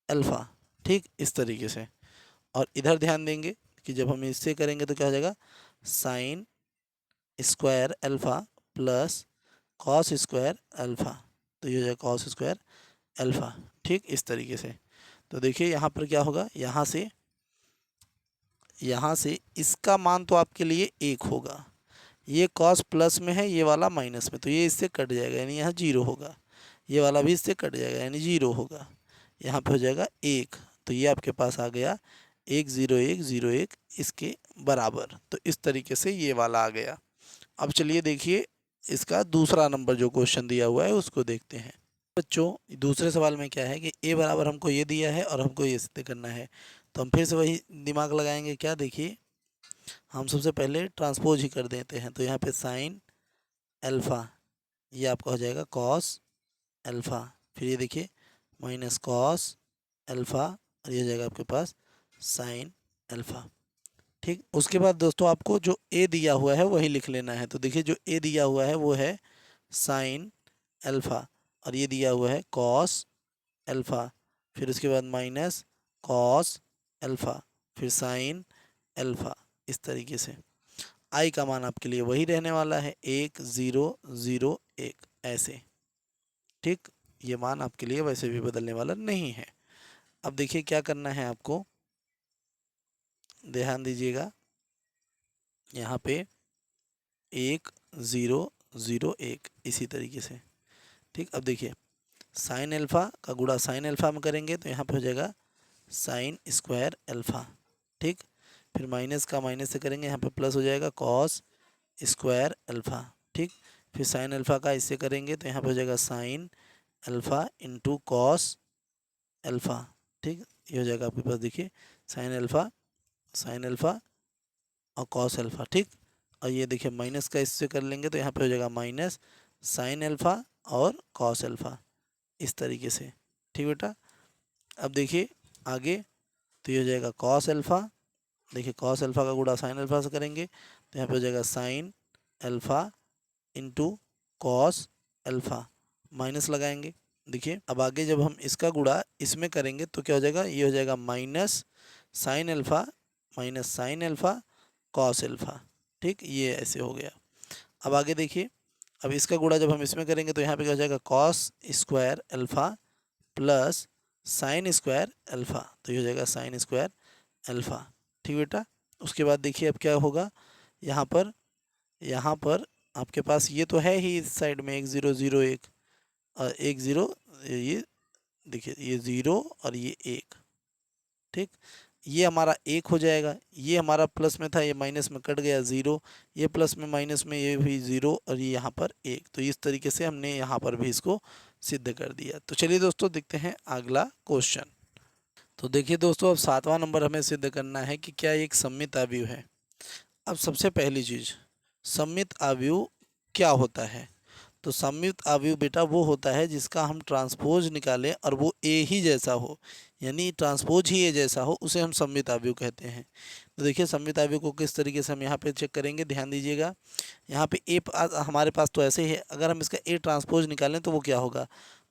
अल्फ़ा। ठीक, इस तरीके से। और इधर ध्यान देंगे कि जब हम इससे करेंगे तो क्या हो जाएगा, sine square alpha plus cos square alpha, तो ये हो जाएगा कॉस स्क्वायर अल्फ़ा। ठीक, इस तरीके से। तो देखिए यहाँ पर क्या होगा, यहाँ से इसका मान तो आपके लिए 1 होगा, ये कॉस प्लस में है, ये वाला माइनस में, तो ये इससे कट जाएगा यानी यहाँ 0 होगा, ये वाला भी इससे कट जाएगा यानी 0 होगा, यहाँ पे हो जाएगा 1, तो ये आपके पास आ गया 1 0 1 0 1 इसके बराबर। तो इस तरीके से ये वाला आ गया। अब चलिए देखिए इसका दूसरा नंबर जो क्वेश्चन दिया हुआ है उसको देखते हैं। बच्चों दूसरे सवाल में क्या है कि a बराबर हमको ये दिया है और हमको ये सिद्ध करना है, तो हम फिर से वही दिमाग लगाएंगे। क्या, देखिए हम सबसे पहले ट्रांसपोज ही कर देते हैं, तो यहाँ पे साइन अल्फ़ा ये आपका हो जाएगा कॉस अल्फ़ा, फिर ये देखिए माइनस कॉस अल्फ़ा, और ये हो जाएगा आपके पास साइन अल्फ़ा। ठीक, उसके बाद दोस्तों आपको जो ए दिया हुआ है वही लिख लेना है। तो देखिए जो ए दिया हुआ है वो है साइन अल्फ़ा, और ये दिया हुआ है कॉस अल्फ़ा, फिर उसके बाद माइनस कॉस अल्फ़ा, फिर साइन अल्फ़ा। इस तरीके से आई का मान आपके लिए वही रहने वाला है 1 0 0 1 ऐसे। ठीक, ये मान आपके लिए वैसे भी बदलने वाला नहीं है। अब देखिए क्या करना है आपको, ध्यान दीजिएगा यहाँ पे 1 0 0 1 इसी तरीके से। ठीक, अब देखिए साइन अल्फ़ा का गुणा साइन अल्फ़ा में करेंगे तो यहाँ पे हो जाएगा साइन स्क्वायर अल्फ़ा। ठीक, फिर माइनस का माइनस से करेंगे, यहाँ पे प्लस हो जाएगा कॉस स्क्वायर अल्फ़ा। ठीक, फिर साइन अल्फ़ा का इससे करेंगे तो यहाँ पे हो जाएगा sine alpha into cos alpha. ठीक, ये हो जाएगा आपके पास देखिए साइन अल्फ़ा और कॉस अल्फ़ा। ठीक, और ये देखिए माइनस का इससे कर लेंगे तो यहाँ पे हो जाएगा माइनस साइन अल्फ़ा और कॉस अल्फ़ा इस तरीके से। ठीक बेटा, अब देखिए आगे, तो ये हो जाएगा कॉस अल्फ़ा, देखिए कॉस अल्फ़ा का गुणा साइन अल्फ़ा से करेंगे तो यहाँ पे हो जाएगा sine alpha into cos alpha, minus लगाएंगे। देखिए अब आगे जब हम इसका गुणा इसमें करेंगे तो क्या हो जाएगा, ये हो जाएगा minus sine alpha cos alpha. ठीक, ये ऐसे हो गया। अब आगे देखिए, अब इसका गुणा जब हम इसमें करेंगे तो यहाँ पे क्या हो जाएगा cos square alpha plus sine square alpha, तो ये हो जाएगा साइन स्क्वायर अल्फ़ा। ठीक बेटा, उसके बाद देखिए अब क्या होगा, यहाँ पर आपके पास ये तो है ही इस साइड में 1 0 0 1 और 1 0, ये देखिए ये 0 और ये 1। ठीक, ये हमारा 1 हो जाएगा, ये हमारा प्लस में था ये माइनस में कट गया 0, ये प्लस में माइनस में ये भी 0 और ये यहाँ पर 1। तो इस तरीके से हमने यहाँ पर भी इसको सिद्ध कर दिया। तो चलिए दोस्तों देखते हैं अगला क्वेश्चन। तो देखिए दोस्तों अब 7वां नंबर हमें सिद्ध करना है कि क्या एक सममित अवयव है। अब सबसे पहली चीज़, सममित अवयव क्या होता है। तो सममित अवयव बेटा वो होता है जिसका हम ट्रांसपोज निकालें और वो ए ही जैसा हो, यानी ट्रांसपोज ही ए जैसा हो, उसे हम सममित अवयव कहते हैं। तो देखिए सममित अवयव को किस तरीके से हम यहाँ पे चेक करेंगे, ध्यान दीजिएगा। यहाँ पे ए हमारे पास तो ऐसे ही है, अगर हम इसका ए ट्रांसपोज निकालें तो वो क्या होगा।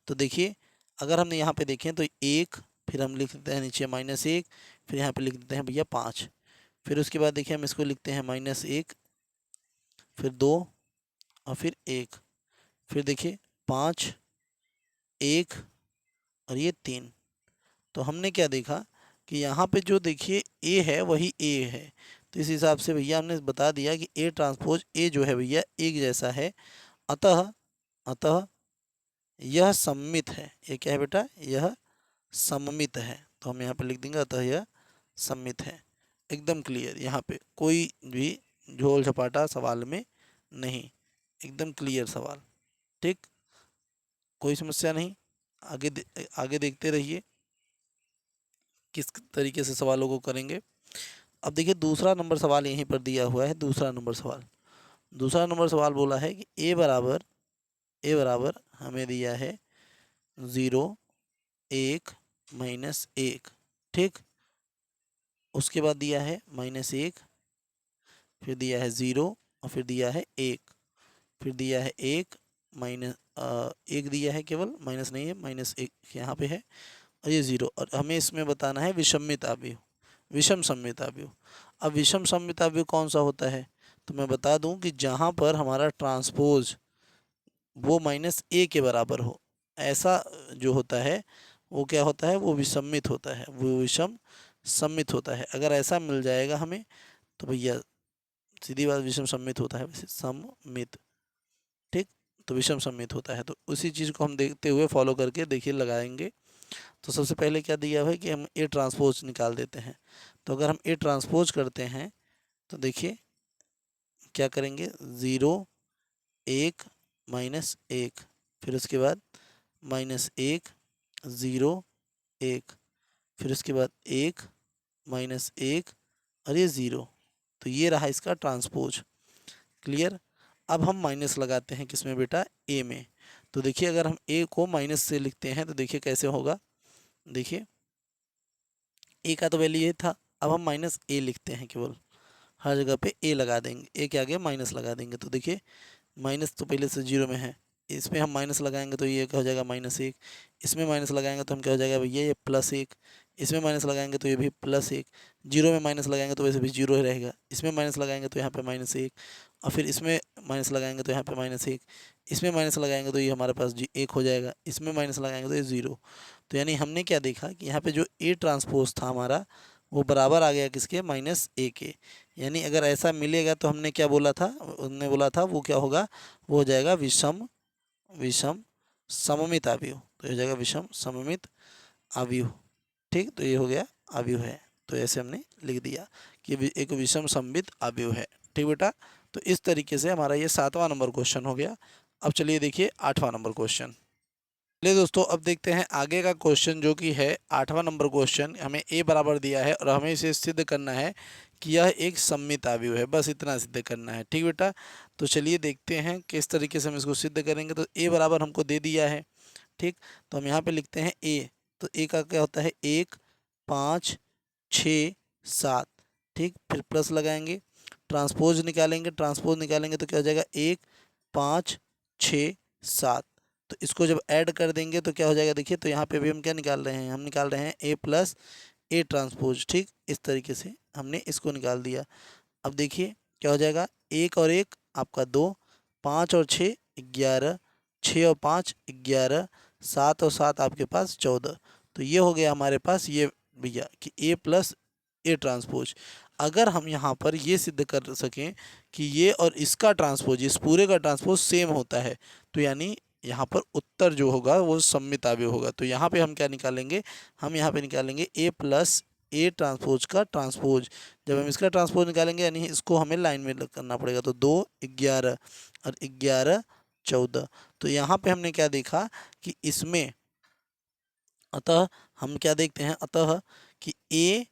तो देखिए अगर हमने यहाँ पे देखें तो 1, फिर हम लिख देते हैं नीचे -1, फिर यहाँ पे लिख देते हैं भैया 5, फिर उसके बाद देखिए हम इसको लिखते हैं -1, फिर 2 और फिर 1, फिर देखिए 5 1 और ये 3। तो हमने क्या देखा कि यहाँ पे जो देखिए ए है वही ए है, तो इस हिसाब से भैया हमने बता दिया कि ए ट्रांसपोज ए जो है भैया एक जैसा है, अतः अतः यह सममित है। ये क्या है बेटा, यह सममित है। तो हम यहाँ पे लिख देंगे अतः यह सममित है। एकदम क्लियर, यहाँ पे कोई भी झोल झपाटा सवाल में नहीं, एकदम क्लियर सवाल। ठीक, कोई समस्या नहीं। आगे देखते रहिए किस तरीके से सवालों को करेंगे। अब देखिए दूसरा नंबर सवाल यहीं पर दिया हुआ है। दूसरा नंबर सवाल बोला है कि ए बराबर हमें दिया है 0, 1, -1। ठीक, उसके बाद दिया है -1, फिर दिया है 0 और फिर दिया है 1, फिर दिया है 1 माइनस 1 दिया है, केवल माइनस नहीं है, -1 यहाँ पे है, और ये 0। और हमें इसमें बताना है विषमित अवयव, विषम सम्मित अवयव। अब विषम सम्मित अवयव कौन सा होता है, तो मैं बता दूं कि जहाँ पर हमारा ट्रांसपोज वो -a के बराबर हो, ऐसा जो होता है वो क्या होता है, वो विषमित होता है, वो विषम सम्मित होता है। अगर ऐसा मिल जाएगा हमें तो भैया सीधी बात, विषम सम्मित होता है, वैसे सम्मित। ठीक, तो विषम सम्मित होता है। तो उसी चीज़ को हम देखते हुए फॉलो करके देखिए लगाएंगे। तो सबसे पहले क्या दिया हुआ है कि हम ए ट्रांसपोज निकाल देते हैं। तो अगर हम ए ट्रांसपोज करते हैं तो देखिए क्या करेंगे, 0, 1, -1, फिर उसके बाद -1, 0, 1, फिर उसके बाद 1, -1 और ये 0। तो ये रहा इसका ट्रांसपोज। क्लियर। अब हम माइनस लगाते हैं किसमें बेटा, ए में। तो देखिए अगर हम ए को माइनस से लिखते हैं तो देखिए कैसे होगा। देखिए ए का तो वैल्यू ये था, अब हम -a लिखते हैं, केवल हर जगह पे ए लगा देंगे, ए के आगे माइनस लगा देंगे। तो देखिए माइनस तो पहले से 0 में है, इसमें हम माइनस लगाएंगे तो ये क्या हो जाएगा, -1। इसमें माइनस लगाएंगे तो हम क्या हो जाएगा भैया, ये +1। इसमें माइनस लगाएंगे तो ये भी +1। 0 में माइनस लगाएंगे तो वैसे भी 0 ही रहेगा। इसमें माइनस लगाएंगे तो यहाँ पे -1, और फिर इसमें माइनस लगाएंगे तो यहाँ पे -1। इसमें माइनस लगाएंगे तो ये हमारे पास 1 हो जाएगा। इसमें माइनस लगाएंगे तो ये 0। तो यानी हमने क्या देखा कि यहाँ पे जो ए ट्रांसपोज था हमारा, वो बराबर आ गया किसके, -a के। यानी अगर ऐसा मिलेगा तो हमने क्या बोला था, उन्होंने बोला था वो क्या होगा, वो हो जाएगा विषम सममित अवयव। तो ये हो जाएगा विषम सममित अवयव। ठीक, तो ये हो गया अवयव है। तो ऐसे हमने लिख दिया कि एक विषम सममित अवयव है। ठीक बेटा, तो इस तरीके से हमारा ये 7वां नंबर क्वेश्चन हो गया। अब चलिए देखिए 8वां नंबर क्वेश्चन। चलिए दोस्तों अब देखते हैं आगे का क्वेश्चन, जो कि है 8वां नंबर क्वेश्चन। हमें ए बराबर दिया है और हमें इसे सिद्ध करना है कि यह एक सममित अवयव है, बस इतना सिद्ध करना है। ठीक बेटा, तो चलिए देखते हैं किस तरीके से हम इसको सिद्ध करेंगे। तो ए बराबर हमको दे दिया है। ठीक, तो हम यहाँ पे लिखते हैं ए। तो ए का क्या होता है, 1, 5, 6, 7। ठीक, फिर प्लस लगाएंगे, ट्रांसपोज निकालेंगे तो क्या हो जाएगा, 1, 5, 6, 7। तो इसको जब ऐड कर देंगे तो क्या हो जाएगा, देखिए। तो यहाँ पे भी हम क्या निकाल रहे हैं, हम निकाल रहे हैं ए प्लस ए ट्रांसपोज। ठीक, इस तरीके से हमने इसको निकाल दिया। अब देखिए क्या हो जाएगा, 1 और 1 आपका 2, 5 और 6 11, 6 और 5 11, 7 और 7 आपके पास 14। तो ये हो गया हमारे पास ये भैया कि ए प्लस ए ट्रांसपोज। अगर हम यहाँ पर ये सिद्ध कर सकें कि ये और इसका ट्रांसपोज, इस पूरे का ट्रांसपोज सेम होता है, तो यानी यहाँ पर उत्तर जो होगा वो सममित अवयव होगा। तो यहाँ पे हम क्या निकालेंगे, हम यहाँ पे निकालेंगे ए प्लस ए ट्रांसपोज का ट्रांसपोज। जब हम इसका ट्रांसपोज निकालेंगे यानी इसको हमें लाइन में करना पड़ेगा। तो 2, 11 और 11, 14। तो यहाँ पे हमने क्या देखा कि इसमें, अतः हम क्या देखते हैं, अतः कि ए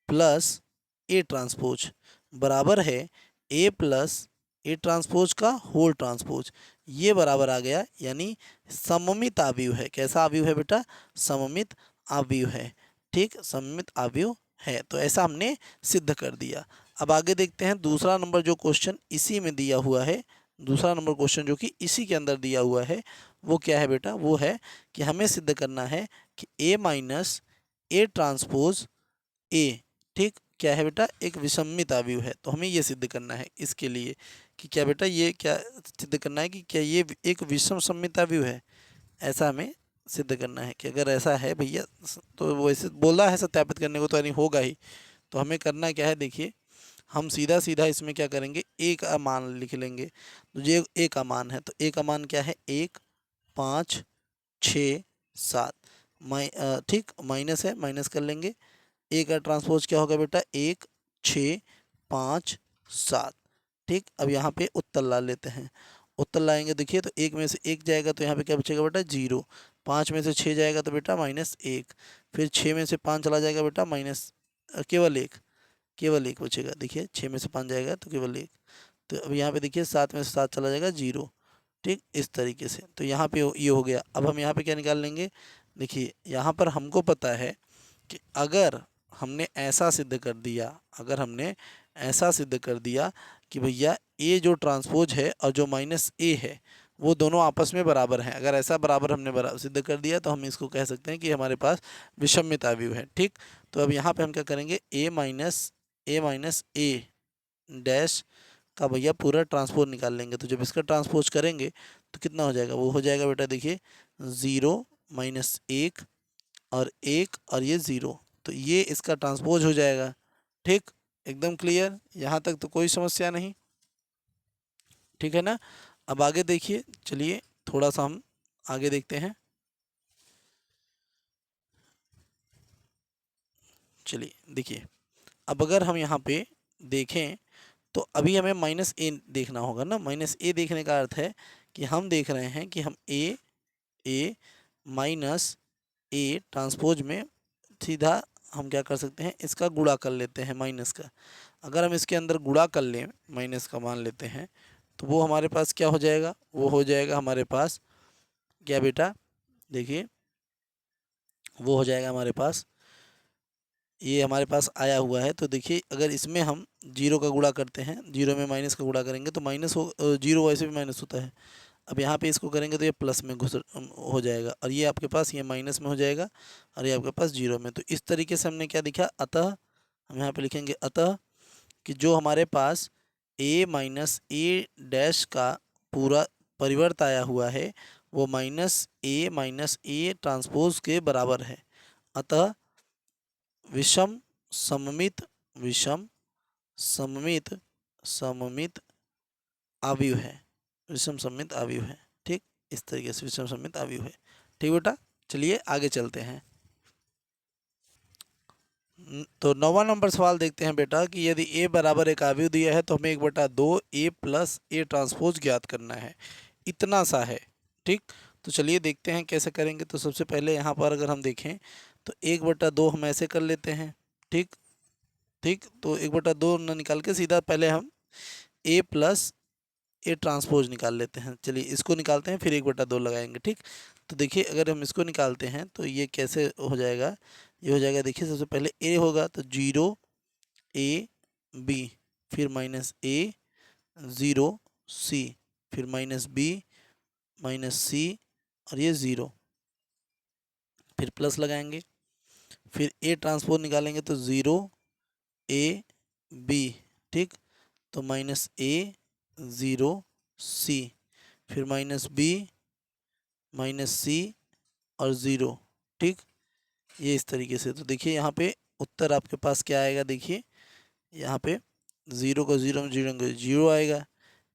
प्लस ए ट्रांसपोज बराबर है ए प्लस ए ट्रांसपोज का होल ट्रांसपोज। ये बराबर आ गया, यानी सममित अवयव है। कैसा अवयव है बेटा, सममित अवयव है। ठीक, सममित अवयव है। तो ऐसा हमने सिद्ध कर दिया। अब आगे देखते हैं दूसरा नंबर जो क्वेश्चन इसी में दिया हुआ है, दूसरा नंबर क्वेश्चन जो कि इसी के अंदर दिया हुआ है, वो क्या है बेटा, वो है कि हमें सिद्ध करना है कि ए माइनस ए ट्रांसपोज ए, ठीक, क्या है बेटा, एक विषमित अवयव है। तो हमें ये सिद्ध करना है इसके लिए कि क्या बेटा, ये क्या सिद्ध करना है कि क्या ये एक विषम सम्मित अवयव है। ऐसा हमें सिद्ध करना है कि अगर ऐसा है भैया, तो वैसे बोला है सत्यापित करने को, तो यानी होगा ही। तो हमें करना क्या है, देखिए हम सीधा सीधा इसमें क्या करेंगे, ए का मान लिख लेंगे। तो ये ए का मान है, तो ए का मान क्या है, 1 5 6 7। ठीक, माइनस है, माइनस कर लेंगे। ए का ट्रांसपोज क्या होगा बेटा, 1 6 5 7। ठीक, अब यहाँ पे उत्तर ला लेते हैं। उत्तर लाएंगे, देखिए तो एक में से एक जाएगा तो यहाँ पे क्या बचेगा बेटा, 0। 5 में से 6 जाएगा तो बेटा -1। फिर 6 में से 5 चला जाएगा बेटा माइनस, केवल 1, केवल 1 बचेगा। देखिए 6 में से 5 जाएगा तो केवल 1। तो अब यहाँ पे देखिए 7 में से 7 चला जाएगा 0। ठीक, इस तरीके से तो यहाँ पे ये हो गया। अब हम यहाँ पे क्या निकाल लेंगे, देखिए यहाँ पर हमको पता है कि अगर हमने ऐसा सिद्ध कर दिया, अगर हमने ऐसा सिद्ध कर दिया कि भैया ए जो ट्रांसपोज है और जो -a है वो दोनों आपस में बराबर हैं, अगर ऐसा बराबर हमने सिद्ध कर दिया तो हम इसको कह सकते हैं कि हमारे पास विषमित अवयव है। ठीक, तो अब यहाँ पे हम क्या करेंगे, a माइनस ए डैश का भैया पूरा ट्रांसपोज निकाल लेंगे। तो जब इसका ट्रांसपोज करेंगे तो कितना हो जाएगा, वो हो जाएगा बेटा देखिए 0 -1 और 1 और ये 0। तो ये इसका ट्रांसपोज हो जाएगा। ठीक, एकदम क्लियर, यहाँ तक तो कोई समस्या नहीं, ठीक है ना। अब आगे देखिए, चलिए थोड़ा सा हम आगे देखते हैं। चलिए देखिए, अब अगर हम यहाँ पे देखें तो अभी हमें -a देखना होगा ना। -a देखने का अर्थ है कि हम देख रहे हैं कि हम a माइनस ए ट्रांसपोज में सीधा हम क्या कर सकते हैं, इसका गुणा कर लेते हैं माइनस का। अगर हम इसके अंदर गुणा कर लें, माइनस का मान लेते हैं, तो वो हमारे पास क्या हो जाएगा, वो हो जाएगा हमारे पास क्या बेटा, देखिए वो हो जाएगा हमारे पास, ये हमारे पास आया हुआ है। तो देखिए अगर इसमें हम 0 का गुणा करते हैं, 0 में माइनस का गुणा करेंगे तो माइनस हो, 0 वैसे भी माइनस होता है। अब यहाँ पे इसको करेंगे तो ये प्लस में हो जाएगा, और ये आपके पास ये माइनस में हो जाएगा, और ये आपके पास 0 में। तो इस तरीके से हमने क्या दिखा, अतः हम यहाँ पे लिखेंगे अतः कि जो हमारे पास a माइनस ए डैश का पूरा परिवर्त आया हुआ है वो माइनस ए ट्रांसपोज के बराबर है। अतः विषम विषम सममित सममित अवयव है, विषम सममित अवयव है। ठीक, इस तरीके से विषम सममित अवयव है। ठीक बेटा, चलिए आगे चलते हैं। तो 9वां नंबर सवाल देखते हैं बेटा कि यदि a बराबर एक अवयव दिया है तो हमें 1/2 a प्लस ए ट्रांसपोज ज्ञात करना है, इतना सा है। ठीक, तो चलिए देखते हैं कैसे करेंगे। तो सबसे पहले यहाँ पर अगर हम देखें तो 1/2 हम ऐसे कर लेते हैं। ठीक, ठीक, तो 1/2 न निकाल के सीधा पहले हम a प्लस ए ट्रांसपोज निकाल लेते हैं। चलिए इसको निकालते हैं, फिर 1/2 लगाएंगे। ठीक, तो देखिए अगर हम इसको निकालते हैं तो ये कैसे हो जाएगा, ये हो जाएगा देखिए सबसे पहले a होगा तो 0 a b, फिर -a 0 c, फिर -b -c और ये 0, फिर प्लस लगाएंगे, फिर a ट्रांसपोज निकालेंगे तो 0 a b। ठीक, तो -a 0 c, फिर -b -c और 0। ठीक, ये इस तरीके से। तो देखिए यहाँ पे उत्तर आपके पास क्या आएगा, देखिए यहाँ पे 0 को 0 में जोड़ेंगे 0 आएगा,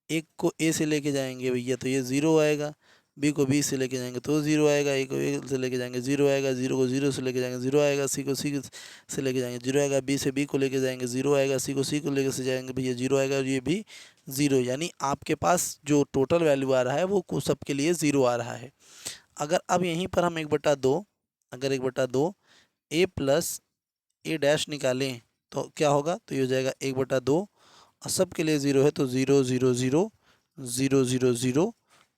1 को a से लेके जाएंगे भैया तो ये 0 आएगा, b को b से लेके जाएंगे तो 0 आएगा, a को a से लेके जाएंगे 0 आएगा, 0 को 0 से लेके जाएंगे 0 आएगा, c को c से लेके जाएंगे 0 आएगा, b से b को लेके जाएंगे 0 आएगा, c को c को लेके से जाएंगे भैया 0 आएगा, और ये भी 0। यानी आपके पास जो टोटल वैल्यू आ रहा है वो सबके लिए 0 आ रहा है। अगर अब यहीं पर हम 1/2, अगर 1/2 a प्लस ए डैश निकालें तो क्या होगा, तो ये हो जाएगा 1/2 और सब के लिए 0 है तो 0 0 0 0 0 0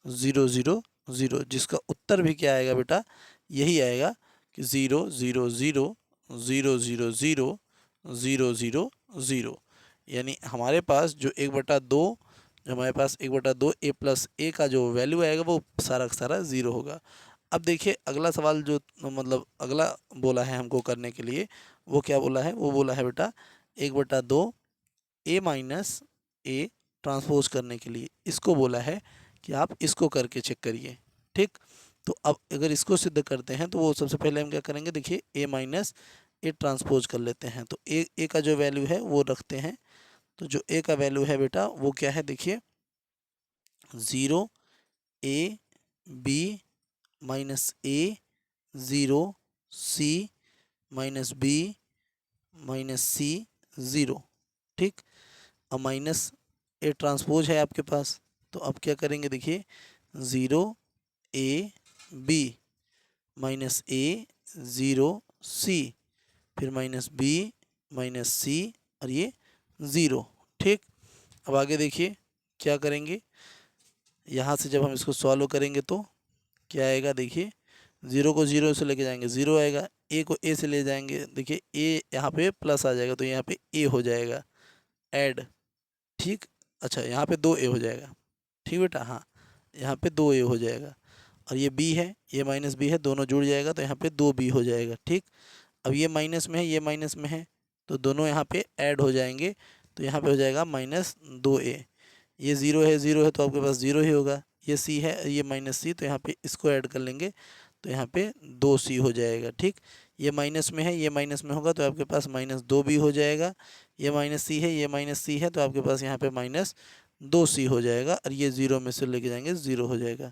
0 0 0, जिसका उत्तर भी क्या आएगा बेटा, यही आएगा कि 0 0 0 0 0 0 0 0 0। यानी हमारे पास जो 1/2, जो हमारे पास 1/2 a प्लस ए का जो वैल्यू आएगा वो सारा का सारा 0 होगा। अब देखिए अगला सवाल जो मतलब अगला बोला है हमको करने के लिए, वो क्या बोला है, वो बोला है बेटा 1/2 a माइनस ए ट्रांसपोज करने के लिए। इसको बोला है कि आप इसको करके चेक करिए। ठीक, तो अब अगर इसको सिद्ध करते हैं तो वो सबसे पहले हम क्या करेंगे, देखिए a माइनस ए ट्रांसपोज कर लेते हैं। तो ए का जो वैल्यू है वो रखते हैं, तो जो ए का वैल्यू है बेटा वो क्या है, देखिए 0 A B minus A 0 C minus B minus C 0। ठीक, अब माइनस ए ट्रांसपोज है आपके पास, तो अब क्या करेंगे, देखिए 0 ए बी माइनस ए 0 सी, फिर माइनस बी माइनस सी और ये 0। ठीक, अब आगे देखिए क्या करेंगे, यहाँ से जब हम इसको सॉल्व करेंगे तो क्या आएगा, देखिए 0 को 0 से लेके जाएंगे 0 आएगा, ए को ए से ले जाएंगे, देखिए ए यहाँ पे प्लस आ जाएगा तो यहाँ पे ए हो जाएगा ऐड। ठीक, अच्छा यहाँ पे 2 ए हो जाएगा। ठीक बेटा, हाँ यहाँ पे 2 ए हो जाएगा, और ये बी है, ये माइनस बी है, दोनों जुड़ जाएगा तो यहाँ पे 2 बी हो जाएगा। ठीक, अब ये माइनस में है, ये माइनस में है, तो दोनों यहाँ पे ऐड हो जाएंगे, तो यहाँ पे हो जाएगा माइनस 2 ए। ये 0 है, 0 है तो आपके पास 0 ही होगा। ये सी है, ये माइनस सी, तो यहाँ पे इसको ऐड कर लेंगे तो यहाँ पे 2 सी हो जाएगा। ठीक, ये माइनस में है, ये माइनस में होगा तो आपके पास माइनस 2 बी हो जाएगा। ये माइनस सी है, ये माइनस सी है, तो आपके पास यहाँ पे माइनस 2 सी हो जाएगा, और ये 0 में से लेके जाएंगे 0 हो जाएगा।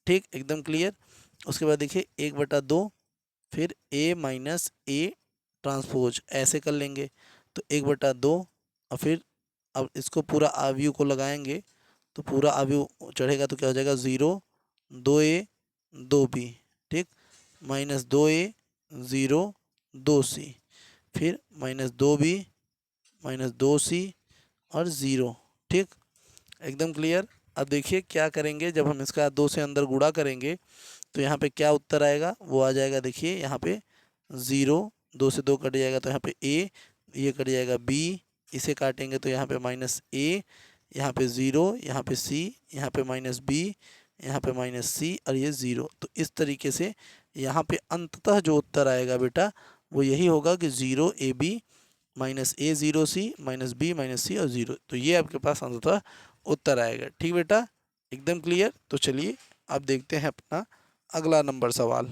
ठीक, एकदम क्लियर। उसके बाद देखिए 1/2, फिर ए माइनस ए ट्रांसपोज ऐसे कर लेंगे, तो 1/2, और फिर अब इसको पूरा आव्यूह को लगाएंगे तो पूरा आव्यूह चढ़ेगा तो क्या हो जाएगा 0 2 ए 2 बी। ठीक, माइनस 2 ए 0 2 सी, फिर माइनस 2 बी माइनस 2 सी और 0। ठीक, एकदम क्लियर। अब देखिए क्या करेंगे, जब हम इसका 2 से अंदर गुणा करेंगे तो यहाँ पे क्या उत्तर आएगा, वो आ जाएगा, देखिए यहाँ पे 0, 2 से 2 कट जाएगा तो यहाँ पे ए, ये कट जाएगा बी, इसे काटेंगे तो यहाँ पे माइनस ए, यहाँ पे 0, यहाँ पे सी, यहाँ पे माइनस बी, यहाँ पे माइनस सी और ये 0। तो इस तरीके से यहाँ पे अंततः जो उत्तर आएगा बेटा वो यही होगा कि 0 A B minus A 0 C minus B minus C और 0। तो ये आपके पास अंततः उत्तर आएगा। ठीक बेटा, एकदम क्लियर। तो चलिए अब देखते हैं अपना अगला नंबर सवाल।